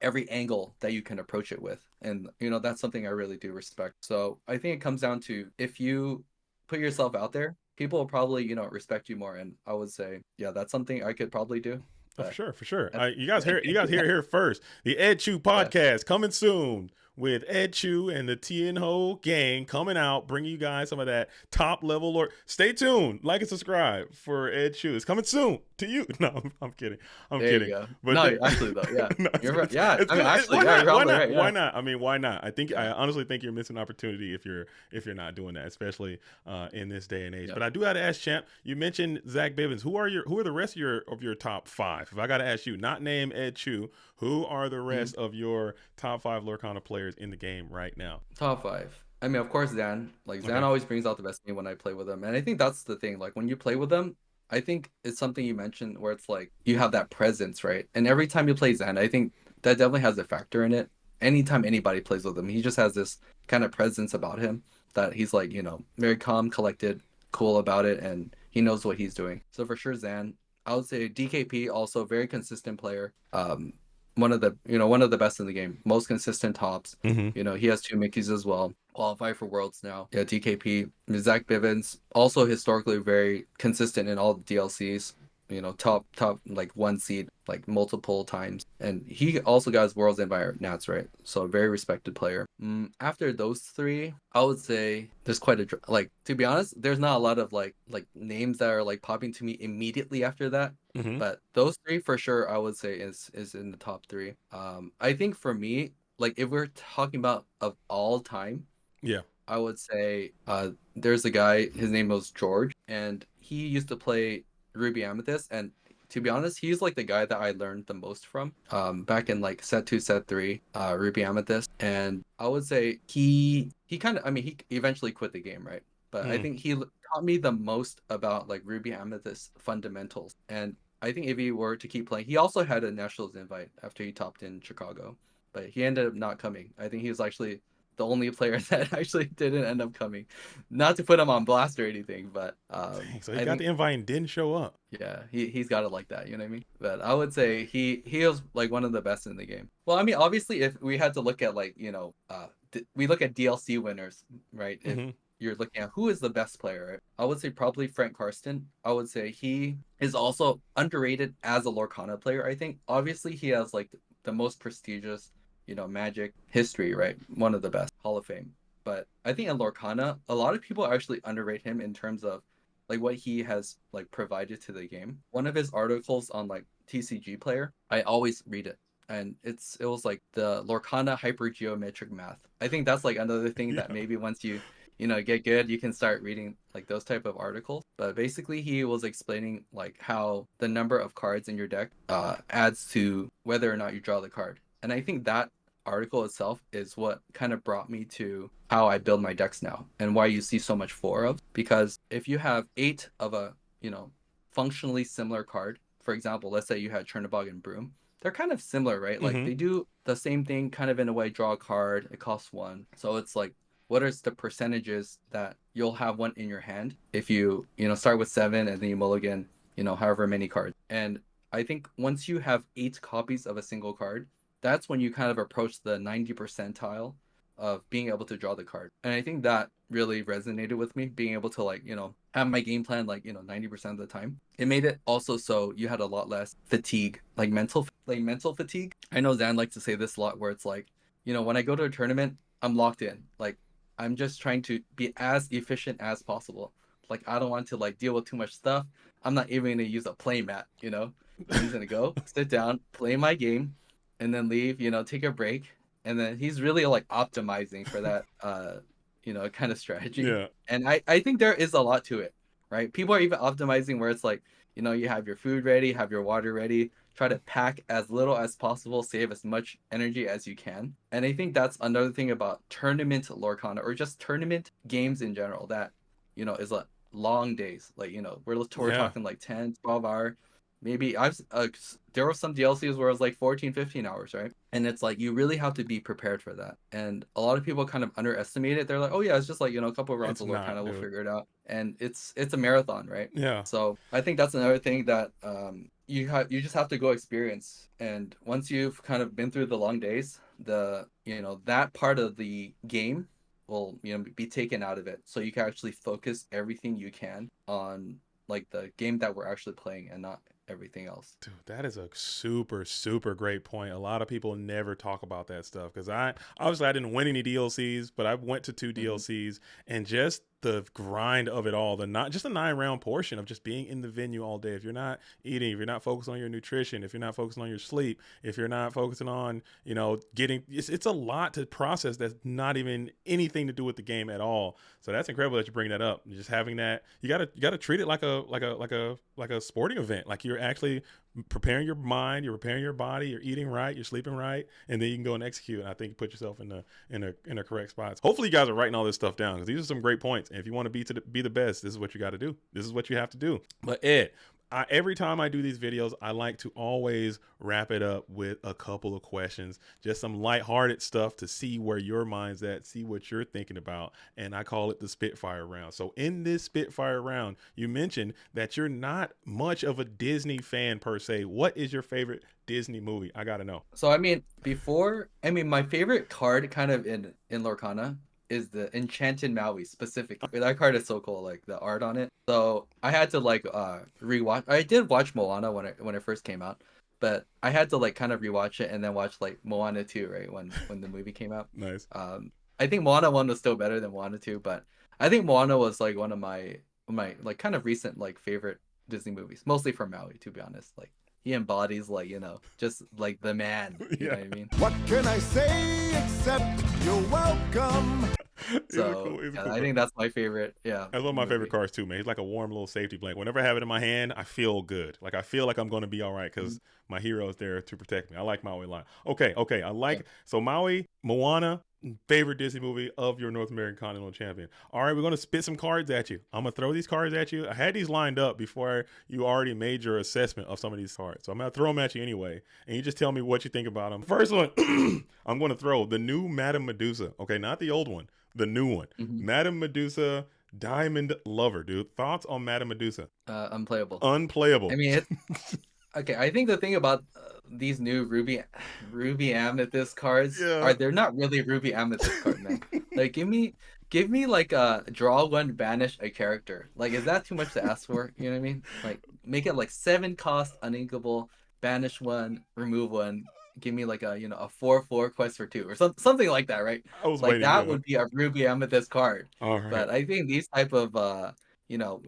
every angle that you can approach it with. And that's something I really do respect. So I think it comes down to, if you put yourself out there, people will probably respect you more. And I would say that's something I could probably do. Oh, But for sure. that's You guys hear here first. The Ed Chiu podcast coming soon with Ed Chiu and the Tien Ho gang coming out, bringing you guys some of that top level lore. Stay tuned, like and subscribe for Ed Chiu. It's coming soon to you. No, I'm kidding. I'm there kidding. you go. But No, actually though, yeah, No, you're right. Yeah, it's I mean, gonna- actually, why yeah, not? you're Why probably not? right. Why Yeah. not? I mean, why not? I Yeah. honestly think you're missing an opportunity if you're not doing that, especially in this day and age. Yeah. But I do got to ask, Champ. You mentioned Zach Bivens. Who are the rest of your top five? If I got to ask you, not name Ed Chiu, who are the rest of your top five Lorcana players in the game right now? Top five. I mean, of course, Zan. Like Zan Okay. always brings out the best in me when I play with him, and I think that's the thing. Like when you play with him, I think it's something you mentioned where it's like you have that presence, right? And every time you play Zan, I think that definitely has a factor in it. Anytime anybody plays with him, he just has this kind of presence about him that he's like, very calm, collected, cool about it, and he knows what he's doing. So for sure, Zan. I would say DKP, also very consistent player. One of the best in the game, most consistent tops. Mm-hmm. He has two Mickeys as well. Qualify for Worlds now. Yeah, DKP. Zach Bivens, also historically very consistent in all the DLCs. Top like one seed like multiple times, and he also got his Worlds invite Nats, right? So a very respected player. After those three, I would say there's quite a like, to be honest, there's not a lot of like names that are like popping to me immediately after that. Mm-hmm. But those three for sure, I would say is in the top three. I think for me, like if we're talking about of all time, Yeah. I would say there's a guy, his name was George, and he used to play Ruby Amethyst, and to be honest, he's like the guy that I learned the most from back in like set 2, set 3, Ruby Amethyst. And I would say he kind of, I mean, he eventually quit the game, right? But I think he taught me the most about like Ruby Amethyst fundamentals. And I think if he were to keep playing, he also had a Nationals invite after he topped in Chicago, but he ended up not coming. I think he was actually the only player that actually didn't end up coming. Not to put him on blast or anything, but Dang, so he got the invite and didn't show up. yeah, he's got it like that, you know what I mean? But I would say he was like one of the best in the game. Well, I mean, obviously, if we had to look at like we look at DLC winners, right? If Mhm. you're looking at who is the best player, right? I would say probably Frank Karsten. I would say he is also underrated as a Lorcana player. I think obviously he has like the most prestigious, Magic history, right? One of the best, Hall of Fame. But I think in Lorcana, a lot of people actually underrate him in terms of like what he has like provided to the game. One of his articles on like TCG Player, I always read it. And it was like the Lorcana hypergeometric math. I think that's like another thing that Yeah. maybe once you get good, you can start reading like those type of articles. But basically he was explaining like how the number of cards in your deck adds to whether or not you draw the card. And I think that article itself is what kind of brought me to how I build my decks now and why you see so much four of. Because if you have 8 of a, functionally similar card, for example, let's say you had Chernobog and Broom, they're kind of similar, right? Like they do the same thing kind of in a way, draw a card, it costs 1. So it's like, what is the percentages that you'll have one in your hand if you, start with 7 and then you mulligan, however many cards. And I think once you have 8 copies of a single card, that's when you kind of approach the 90 percentile of being able to draw the card. And I think that really resonated with me, being able to like, have my game plan like, 90% of the time. It made it also so you had a lot less fatigue, like mental fatigue. I know Zan likes to say this a lot where it's like, when I go to a tournament, I'm locked in. Like I'm just trying to be as efficient as possible. Like I don't want to like deal with too much stuff. I'm not even gonna use a play mat, I'm just gonna go, sit down, play my game, and then leave, take a break. And then he's really like optimizing for that kind of strategy. Yeah. And I think there is a lot to it, right? People are even optimizing where it's like, you have your food ready, have your water ready, try to pack as little as possible, save as much energy as you can. And I think that's another thing about tournament Lorcana or just tournament games in general that, is like long days. Like, we're talking like 10, 12 hour. Maybe there were some DLCs where it was like 14, 15 hours, right? And it's like you really have to be prepared for that. And a lot of people kind of underestimate it. They're like, oh yeah, it's just like, a couple of rounds It's of not, Lorcana, we'll dude. figure it out. And it's a marathon, right? Yeah. So I think that's another thing that you just have to go experience. And once you've kind of been through the long days, that part of the game will be taken out of it. So you can actually focus everything you can on like the game that we're actually playing and not everything else. Dude, that is a super, super great point. A lot of people never talk about that stuff because I didn't win any DLCs, but I went to 2 DLCs and just the grind of it all, not just a 9-round portion of just being in the venue all day. If you're not eating, if you're not focused on your nutrition, if you're not focusing on your sleep, if you're not focusing on, getting, it's a lot to process that's not even anything to do with the game at all. So that's incredible that you bring that up. Just having that, you gotta treat it like a sporting event. Like you're actually preparing your mind, you're preparing your body, you're eating right, you're sleeping right, and then you can go and execute. And I think you put yourself in the correct spots. Hopefully you guys are writing all this stuff down because these are some great points. And if you want to be the best, this is what you got to do. This is what you have to do. But Ed, every time I do these videos, I like to always wrap it up with a couple of questions, just some lighthearted stuff to see where your mind's at, see what you're thinking about. And I call it the Spitfire Round. So in this Spitfire Round, you mentioned that you're not much of a Disney fan per se. What is your favorite Disney movie? I got to know. So, my favorite card kind of in Lorcana is the Enchanted Maui specifically. That card is so cool, like the art on it. So I had to like rewatch. I did watch Moana when it first came out, but I had to like kind of rewatch it and then watch like Moana 2, right, when the movie came out. Nice. I think Moana 1 was still better than Moana 2, but I think Moana was like one of my like kind of recent like favorite Disney movies, mostly for Maui, to be honest. Like he embodies like, just like the man. You know what I mean? What can I say except you're welcome? So I think that's my favorite. Yeah, that's one of my favorite cards too, man. He's like a warm little safety blanket. Whenever I have it in my hand, I feel good. Like I feel like I'm going to be all right because my hero is there to protect me. I like Maui a lot. Okay. I like so Maui, Moana, favorite Disney movie of your North American Continental Champion. All right, we're going to spit some cards at you. I'm going to throw these cards at you. I had these lined up before you already made your assessment of some of these cards. So I'm going to throw them at you anyway, and you just tell me what you think about them. First one, I'm going to throw the new Madame Medusa. Okay, not the old one, the new one. Madame Medusa Diamond Lover, dude. Thoughts on Madame Medusa? Unplayable. Unplayable. I mean, okay, I think the thing about these new Ruby Amethyst cards Yeah. are they're not really Ruby Amethyst card, man. Like give me like a draw one, banish a character. Like is that too much to ask for? You know what I mean? Like make it like 7 cost uninkable, banish one, remove one. Give me like a a 4/4 quest for 2 or something like that, right? I was Like waiting. that Yeah. would be a Ruby Amethyst card. All right. But I think these type of you know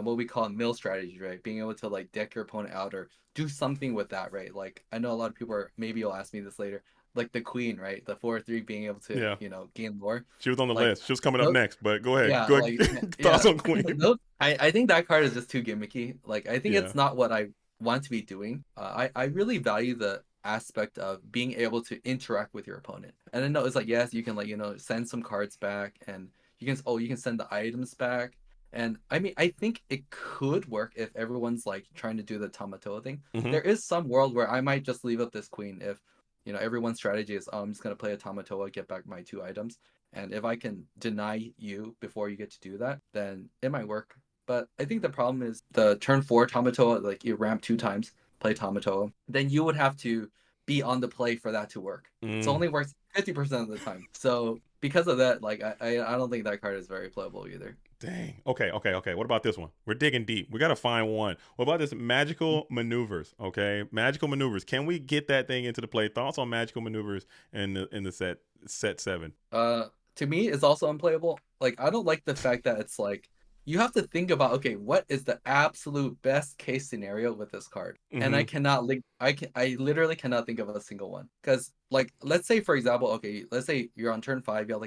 what we call mill strategies, right? Being able to like deck your opponent out or do something with that, right? Like I know a lot of people are maybe you'll ask me this later, like the queen, right? The 4/3 being able to Yeah. gain lore. She was on the Like list. She was coming up those, next, but go ahead. yeah, Go like ahead. yeah, Thoughts on Queen? those, I think that card is just too gimmicky. Like I think Yeah. it's not what I want to be doing. I really value the aspect of being able to interact with your opponent. And I know it's like yes, you can like send some cards back, and you can send the items back. And I mean, I think it could work if everyone's like trying to do the Tamatoa thing. Hmm. There is some world where I might just leave up this queen if everyone's strategy is I'm just gonna play a Tamatoa, get back my 2 items. And if I can deny you before you get to do that, then it might work. But I think the problem is the turn 4 Tamatoa, like you ramp 2 times, play Tamatoa, then you would have to be on the play for that to work. So it Mm. only works 50% of the time. So because of that, like I don't think that card is very playable either. Dang. Okay, okay, okay. What about this one? We're digging deep. We got to find one. What about this magical maneuvers? Okay, magical maneuvers. Can we get that thing into the play? Thoughts on magical maneuvers in the set 7? To me, it's also unplayable. Like I don't like the fact that it's like you have to think about okay, what is the absolute best case scenario with this card? And I Mm-hmm. cannot like I literally cannot think of a single one. Because like let's say for example, okay, let's say you're on turn 5, you have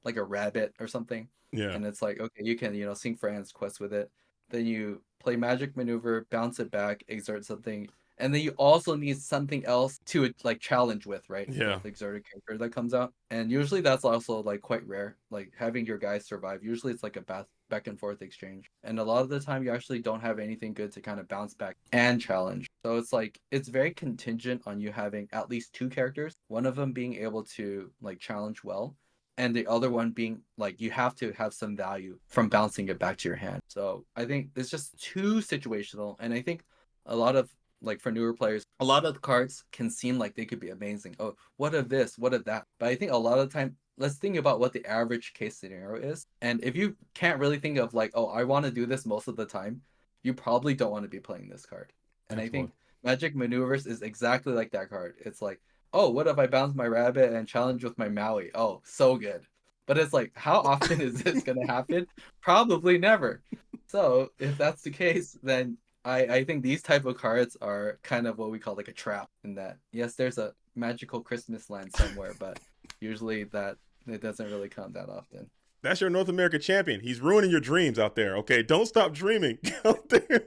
like a rabbit or something, Yeah. and it's like okay, you can sync friends quest with it. Then you play magic maneuver, bounce it back, exert something, and then you also need something else to like challenge with, right? Yeah. The exotic character that comes out, and usually that's also like quite rare. Like having your guys survive, usually it's like a back and forth exchange, and a lot of the time you actually don't have anything good to kind of bounce back and challenge. So it's like it's very contingent on you having at least 2 characters, one of them being able to like challenge well, and the other one being like you have to have some value from bouncing it back to your hand. So I think it's just too situational, and I think a lot of like for newer players, a lot of the cards can seem like they could be amazing. Oh, what of this? What of that? But I think a lot of the time, let's think about what the average case scenario is. And if you can't really think of like, oh, I want to do this most of the time, you probably don't want to be playing this card. And I think Absolutely. Magic Maneuvers is exactly like that card. It's like, oh, what if I bounce my rabbit and challenge with my Maui? Oh, so good. But it's like, how often is this going to happen? Probably never. So if that's the case, then I think these type of cards are kind of what we call like a trap in that yes, there's a magical Christmas land somewhere, but usually that it doesn't really come that often. That's your North American champion. He's ruining your dreams out there. Okay, don't stop dreaming. Get out there.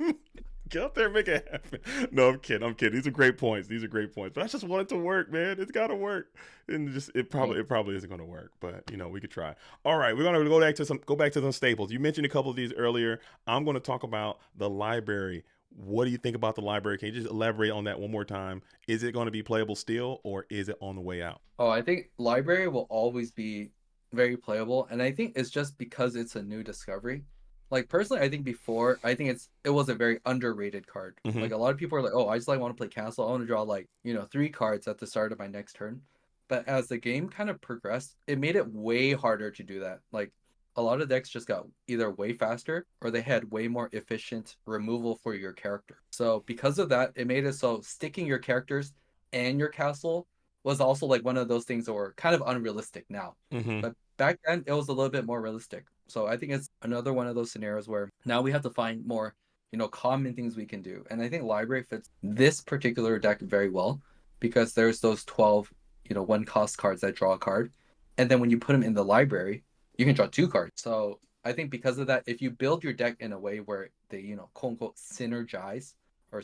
Get out there and make it happen. No, I'm kidding. I'm kidding. These are great points. These are great points. But I just want it to work, man. It's got to work. And just it probably isn't going to work, but we could try. All right, we're going to go back to some staples. You mentioned a couple of these earlier. I'm going to talk about the library. What do you think about the library? Can you just elaborate on that one more time? Is it going to be playable still, or is it on the way out? Oh, I think library will always be very playable, and I think it's just because it's a new discovery. Like personally, I think before, I think it was a very underrated card. Mm-hmm. Like a lot of people are like, oh, I just like want to play castle. I want to draw like 3 cards at the start of my next turn. But as the game kind of progressed, it made it way harder to do that. Like a lot of decks just got either way faster or they had way more efficient removal for your character. So because of that, it made it so sticking your characters and your castle was also like one of those things that were kind of unrealistic now. Mm-hmm. But back then it was a little bit more realistic. So I think it's another one of those scenarios where now we have to find more, common things we can do. And I think library fits this particular deck very well because there's those 12, 1 cost cards that draw a card. And then when you put them in the library, you can draw 2 cards. So I think because of that, if you build your deck in a way where they, quote unquote, synergize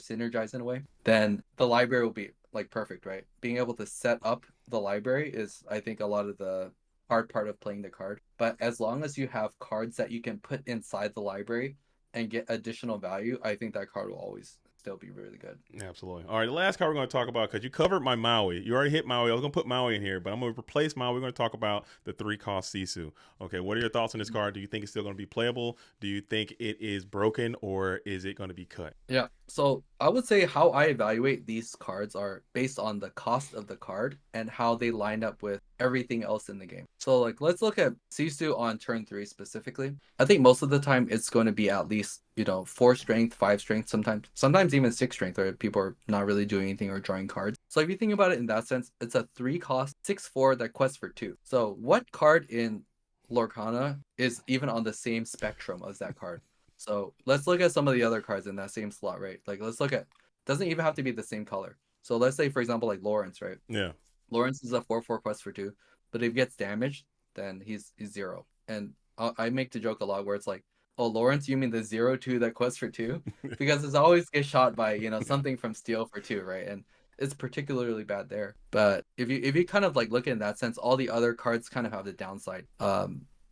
in a way, then the library will be like perfect, right? Being able to set up the library is, I think, a lot of the hard part of playing the card. But as long as you have cards that you can put inside the library and get additional value, I think that card will always still be really good. Absolutely. All right, the last card we're going to talk about, because you covered my Maui. You already hit Maui. I was going to put Maui in here, but I'm going to replace Maui. We're going to talk about the 3-cost Sisu. Okay, what are your thoughts on this card? Do you think it's still going to be playable? Do you think it is broken, or is it going to be cut? Yeah, so I would say how I evaluate these cards are based on the cost of the card and how they line up with everything else in the game. So like let's look at Sisu on turn 3 specifically. I think most of the time it's going to be at least, 4 strength, 5 strength, sometimes even 6 strength, where people are not really doing anything or drawing cards. So if you think about it in that sense, it's a 3-cost 6/4 that quests for 2. So what card in Lorcana is even on the same spectrum as that card? So let's look at some of the other cards in that same slot, right? Like let's look at, doesn't even have to be the same color. So let's say, for example, like Lawrence, right? Yeah. Lawrence is a 4/4 quest for 2, but if he gets damaged, then he's 0. And I make the joke a lot where it's like, oh, Lawrence, you mean the 0/2 that quest for 2? Because it's always get shot by, something from steel for 2, right? And it's particularly bad there. But if you kind of like look in that sense, all the other cards kind of have the downside.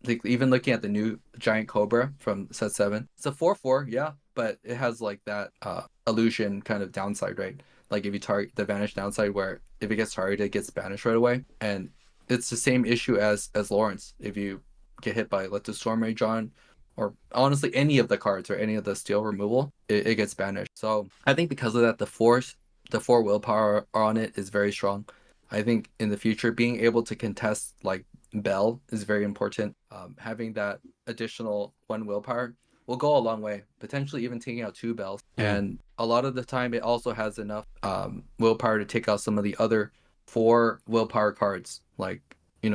Like even looking at the new Giant Cobra from set 7, it's a 4/4, yeah, but it has like that illusion kind of downside, right? Like if you target the vanish downside, where if it gets targeted, it gets banished right away. And it's the same issue as Lawrence. If you get hit by, let's do Storm Rage on, or honestly any of the cards or any of the steel removal, it gets banished. So I think because of that, the 4 willpower on it is very strong. I think in the future, being able to contest like Bell is very important. Having that additional 1 willpower will go a long way, potentially even taking out 2 Bells. And a lot of the time, it also has enough willpower to take out some of the other 4 willpower cards, like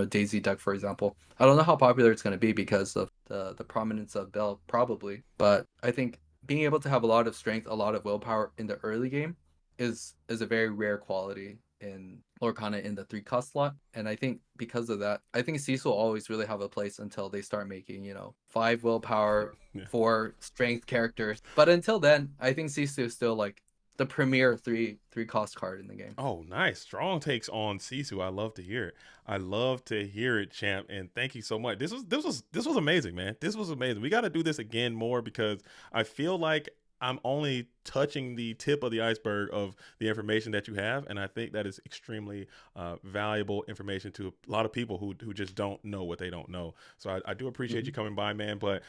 Daisy Duck, for example. I don't know how popular it's going to be because of the prominence of Bell, probably, but I think being able to have a lot of strength, a lot of willpower in the early game is a very rare quality in Lorcana in the 3-cost slot. And I think because of that, I think Sisu will always really have a place until they start making, 5 willpower, 4 strength characters. But until then, I think Sisu is still like the premier 3-cost card in the game. Oh, nice. Strong takes on Sisu. I love to hear it. I love to hear it, champ. And thank you so much. This was amazing, man. This was amazing. We got to do this again more, because I feel like I'm only touching the tip of the iceberg of the information that you have, and I think that is extremely valuable information to a lot of people who just don't know what they don't know. So I do appreciate you coming by, man. But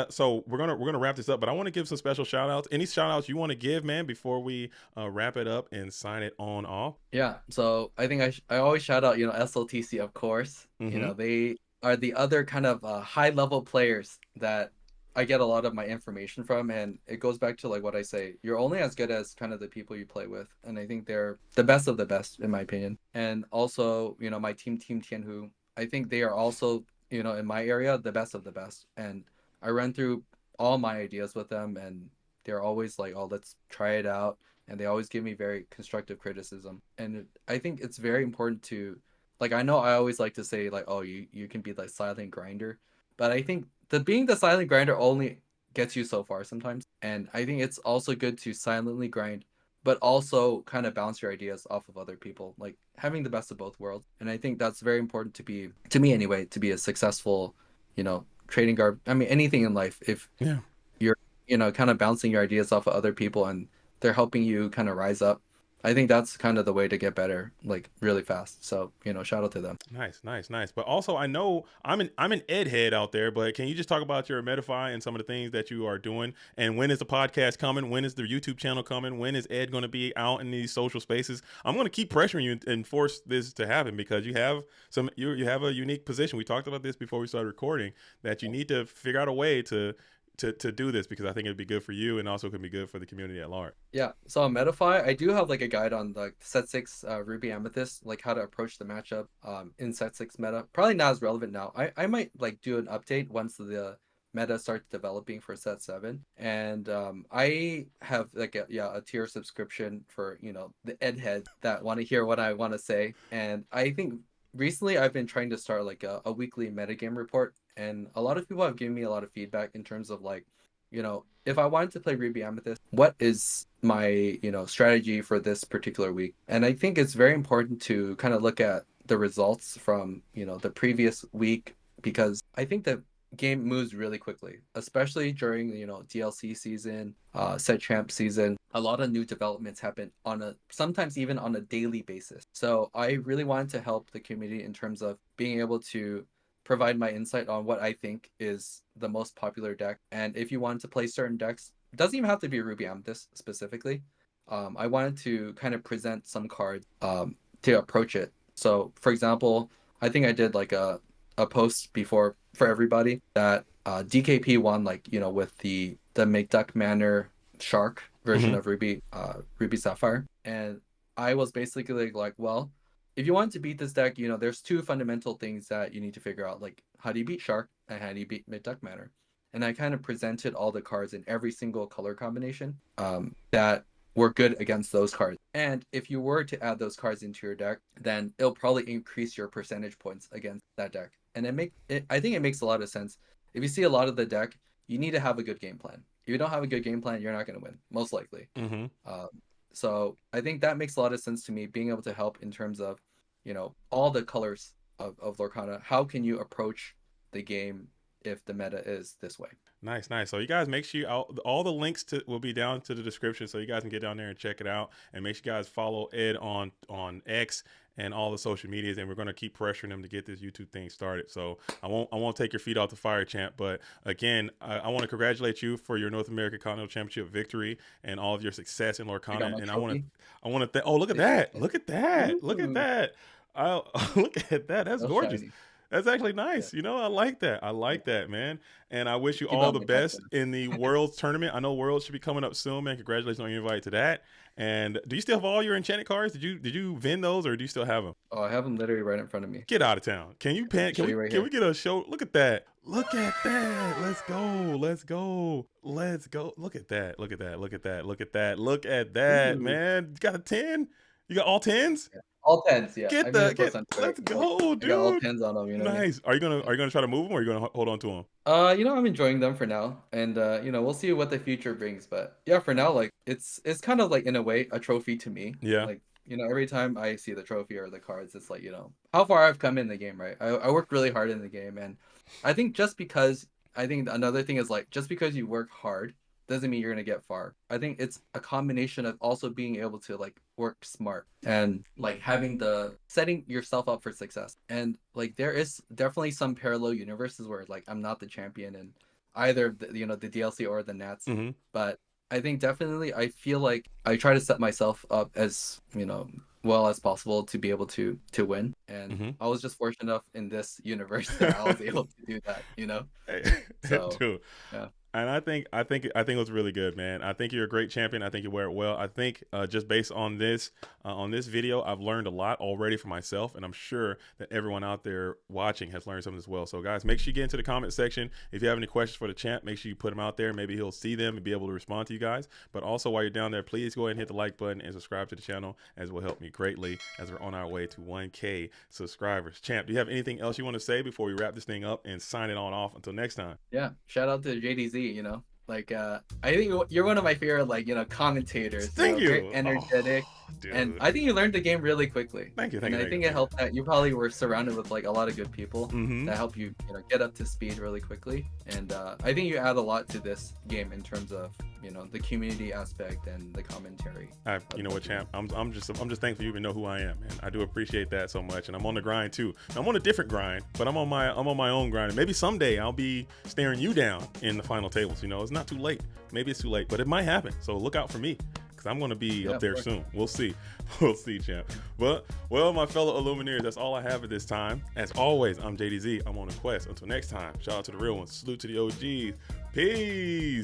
so we're gonna wrap this up. But I want to give some special shout outs. Any shout outs you want to give, man, before we wrap it up and sign it on off? Yeah. So I think I always shout out SLTC, of course. They are the other kind of high level players that I get a lot of my information from, and it goes back to like what I say, you're only as good as kind of the people you play with. And I think they're the best of the best, in my opinion. And also, my Team Tianhu, I think they are also, in my area, the best of the best. And I run through all my ideas with them, and they're always like, oh, let's try it out. And they always give me very constructive criticism. And I think it's very important to, like, I know I always like to say like, oh, you can be like silent grinder, but I think being the silent grinder only gets you so far sometimes. And I think it's also good to silently grind, but also kind of bounce your ideas off of other people, like having the best of both worlds. And I think that's very important to me anyway, to be a successful, trading guard. I mean, anything in life, if you're, kind of bouncing your ideas off of other people and they're helping you kind of rise up, I think that's kind of the way to get better, like really fast. So, shout out to them. Nice. But also, I know I'm an Ed head out there, but can you just talk about your metaphy and some of the things that you are doing? And when is the podcast coming? When is the YouTube channel coming? When is Ed going to be out in these social spaces? I'm going to keep pressuring you and force this to happen, because you have you have a unique position. We talked about this before we started recording, that you need to figure out a way to do this, because I think it'd be good for you and also could be good for the community at large. Yeah. So on Metaphy, I do have like a guide on the set 6 Ruby Amethyst, like how to approach the matchup in set 6 meta. Probably not as relevant now. I might like do an update once the meta starts developing for set 7. And I have like a tier subscription for, the Ed head that want to hear what I want to say. And I think recently I've been trying to start like a weekly metagame report. And a lot of people have given me a lot of feedback in terms of like, if I wanted to play Ruby Amethyst, what is my, strategy for this particular week? And I think it's very important to kind of look at the results from, the previous week, because I think that game moves really quickly, especially during DLC season, set champ season. A lot of new developments happen on a sometimes even on a daily basis. So I really wanted to help the community in terms of being able to provide my insight on what I think is the most popular deck. And if you wanted to play certain decks, it doesn't even have to be Ruby Amethyst specifically. I wanted to kind of present some cards to approach it. So, for example, I think I did like a post before for everybody that DKP won, like with the McDuck Manor Shark version of Ruby Sapphire, and I was basically like, well, if you want to beat this deck, there's two fundamental things that you need to figure out, like how do you beat Shark and how do you beat McDuck Manor, and I kind of presented all the cards in every single color combination that were good against those cards. And if you were to add those cards into your deck, then it'll probably increase your percentage points against that deck. And I think it makes a lot of sense. If you see a lot of the deck, you need to have a good game plan. If you don't have a good game plan, you're not going to win, most likely. So I think that makes a lot of sense to me, being able to help in terms of, all the colors of Lorcana. How can you approach the game if the meta is this way? Nice. So you guys make sure all the links will be down to the description, so you guys can get down there and check it out. And make sure you guys follow Ed on X and all the social medias, and we're going to keep pressuring him to get this YouTube thing started. So I won't take your feet off the fire, champ. But again, I want to congratulate you for your North American Continental Championship victory and all of your success in Lorcana. And I want to oh, look at that. Look at that. Look at that. Look at that. That's gorgeous. Shiny. That's actually nice. Yeah. I like that. I like that, man. And I wish you Keep all up the the best Karsten. in the Worlds tournament. I know Worlds should be coming up soon, man. Congratulations on your invite to that. And do you still have all your enchanted cards? Did you vend those, or do you still have them? Oh, I have them literally right in front of me. Get out of town. Can you pan? Can we get a show? Look at that. Look at that. Let's go. Let's go. Let's go. Look at that. Look at that. Look at that. Look at that. Look at that, man. You got a 10? You got all 10s? Yeah. All 10s, yeah. Get that. Let's go, dude. I got all 10s on them, Nice. Are you gonna try to move them, or are you gonna hold on to them? I'm enjoying them for now, and we'll see what the future brings. But yeah, for now, like it's kind of like in a way a trophy to me. Yeah. Like every time I see the trophy or the cards, it's like how far I've come in the game, right? I worked really hard in the game, and I think another thing is like just because you work hard doesn't mean you're gonna get far. I think it's a combination of also being able to like work smart and like setting yourself up for success. And like there is definitely some parallel universes where like I'm not the champion in either the DLC or the Nats, but I think definitely I feel like I try to set myself up as well as possible to be able to win. And I was just fortunate enough in this universe that I was able to do that. So True. Yeah. And I think it was really good, man. I think you're a great champion. I think you wear it well. I think just based on this video, I've learned a lot already for myself, and I'm sure that everyone out there watching has learned something as well. So guys, make sure you get into the comment section. If you have any questions for the champ, make sure you put them out there. Maybe he'll see them and be able to respond to you guys. But also while you're down there, please go ahead and hit the like button and subscribe to the channel, as will help me greatly as we're on our way to 1K subscribers. Champ, do you have anything else you want to say before we wrap this thing up and sign it on off until next time? Yeah, shout out to JDZ. Like I think you're one of my favorite commentators. Thank you. Very energetic, and I think you learned the game really quickly. Thank you. And I think it helped that you probably were surrounded with like a lot of good people that help you get up to speed really quickly. And I think you add a lot to this game in terms of the community aspect and the commentary. You know what, champ? I'm just thankful you even know who I am, man. I do appreciate that so much, and I'm on the grind too. I'm on a different grind, but I'm on my own grind. And maybe someday I'll be staring you down in the final tables. It's not too late. Maybe it's too late, but it might happen. So look out for me, because I'm going to be up there soon. We'll see. We'll see, champ. But well, my fellow Illumineers, that's all I have at this time. As always, I'm JDZ. I'm on a quest. Until next time, shout out to the real ones. Salute to the OGs. Peace.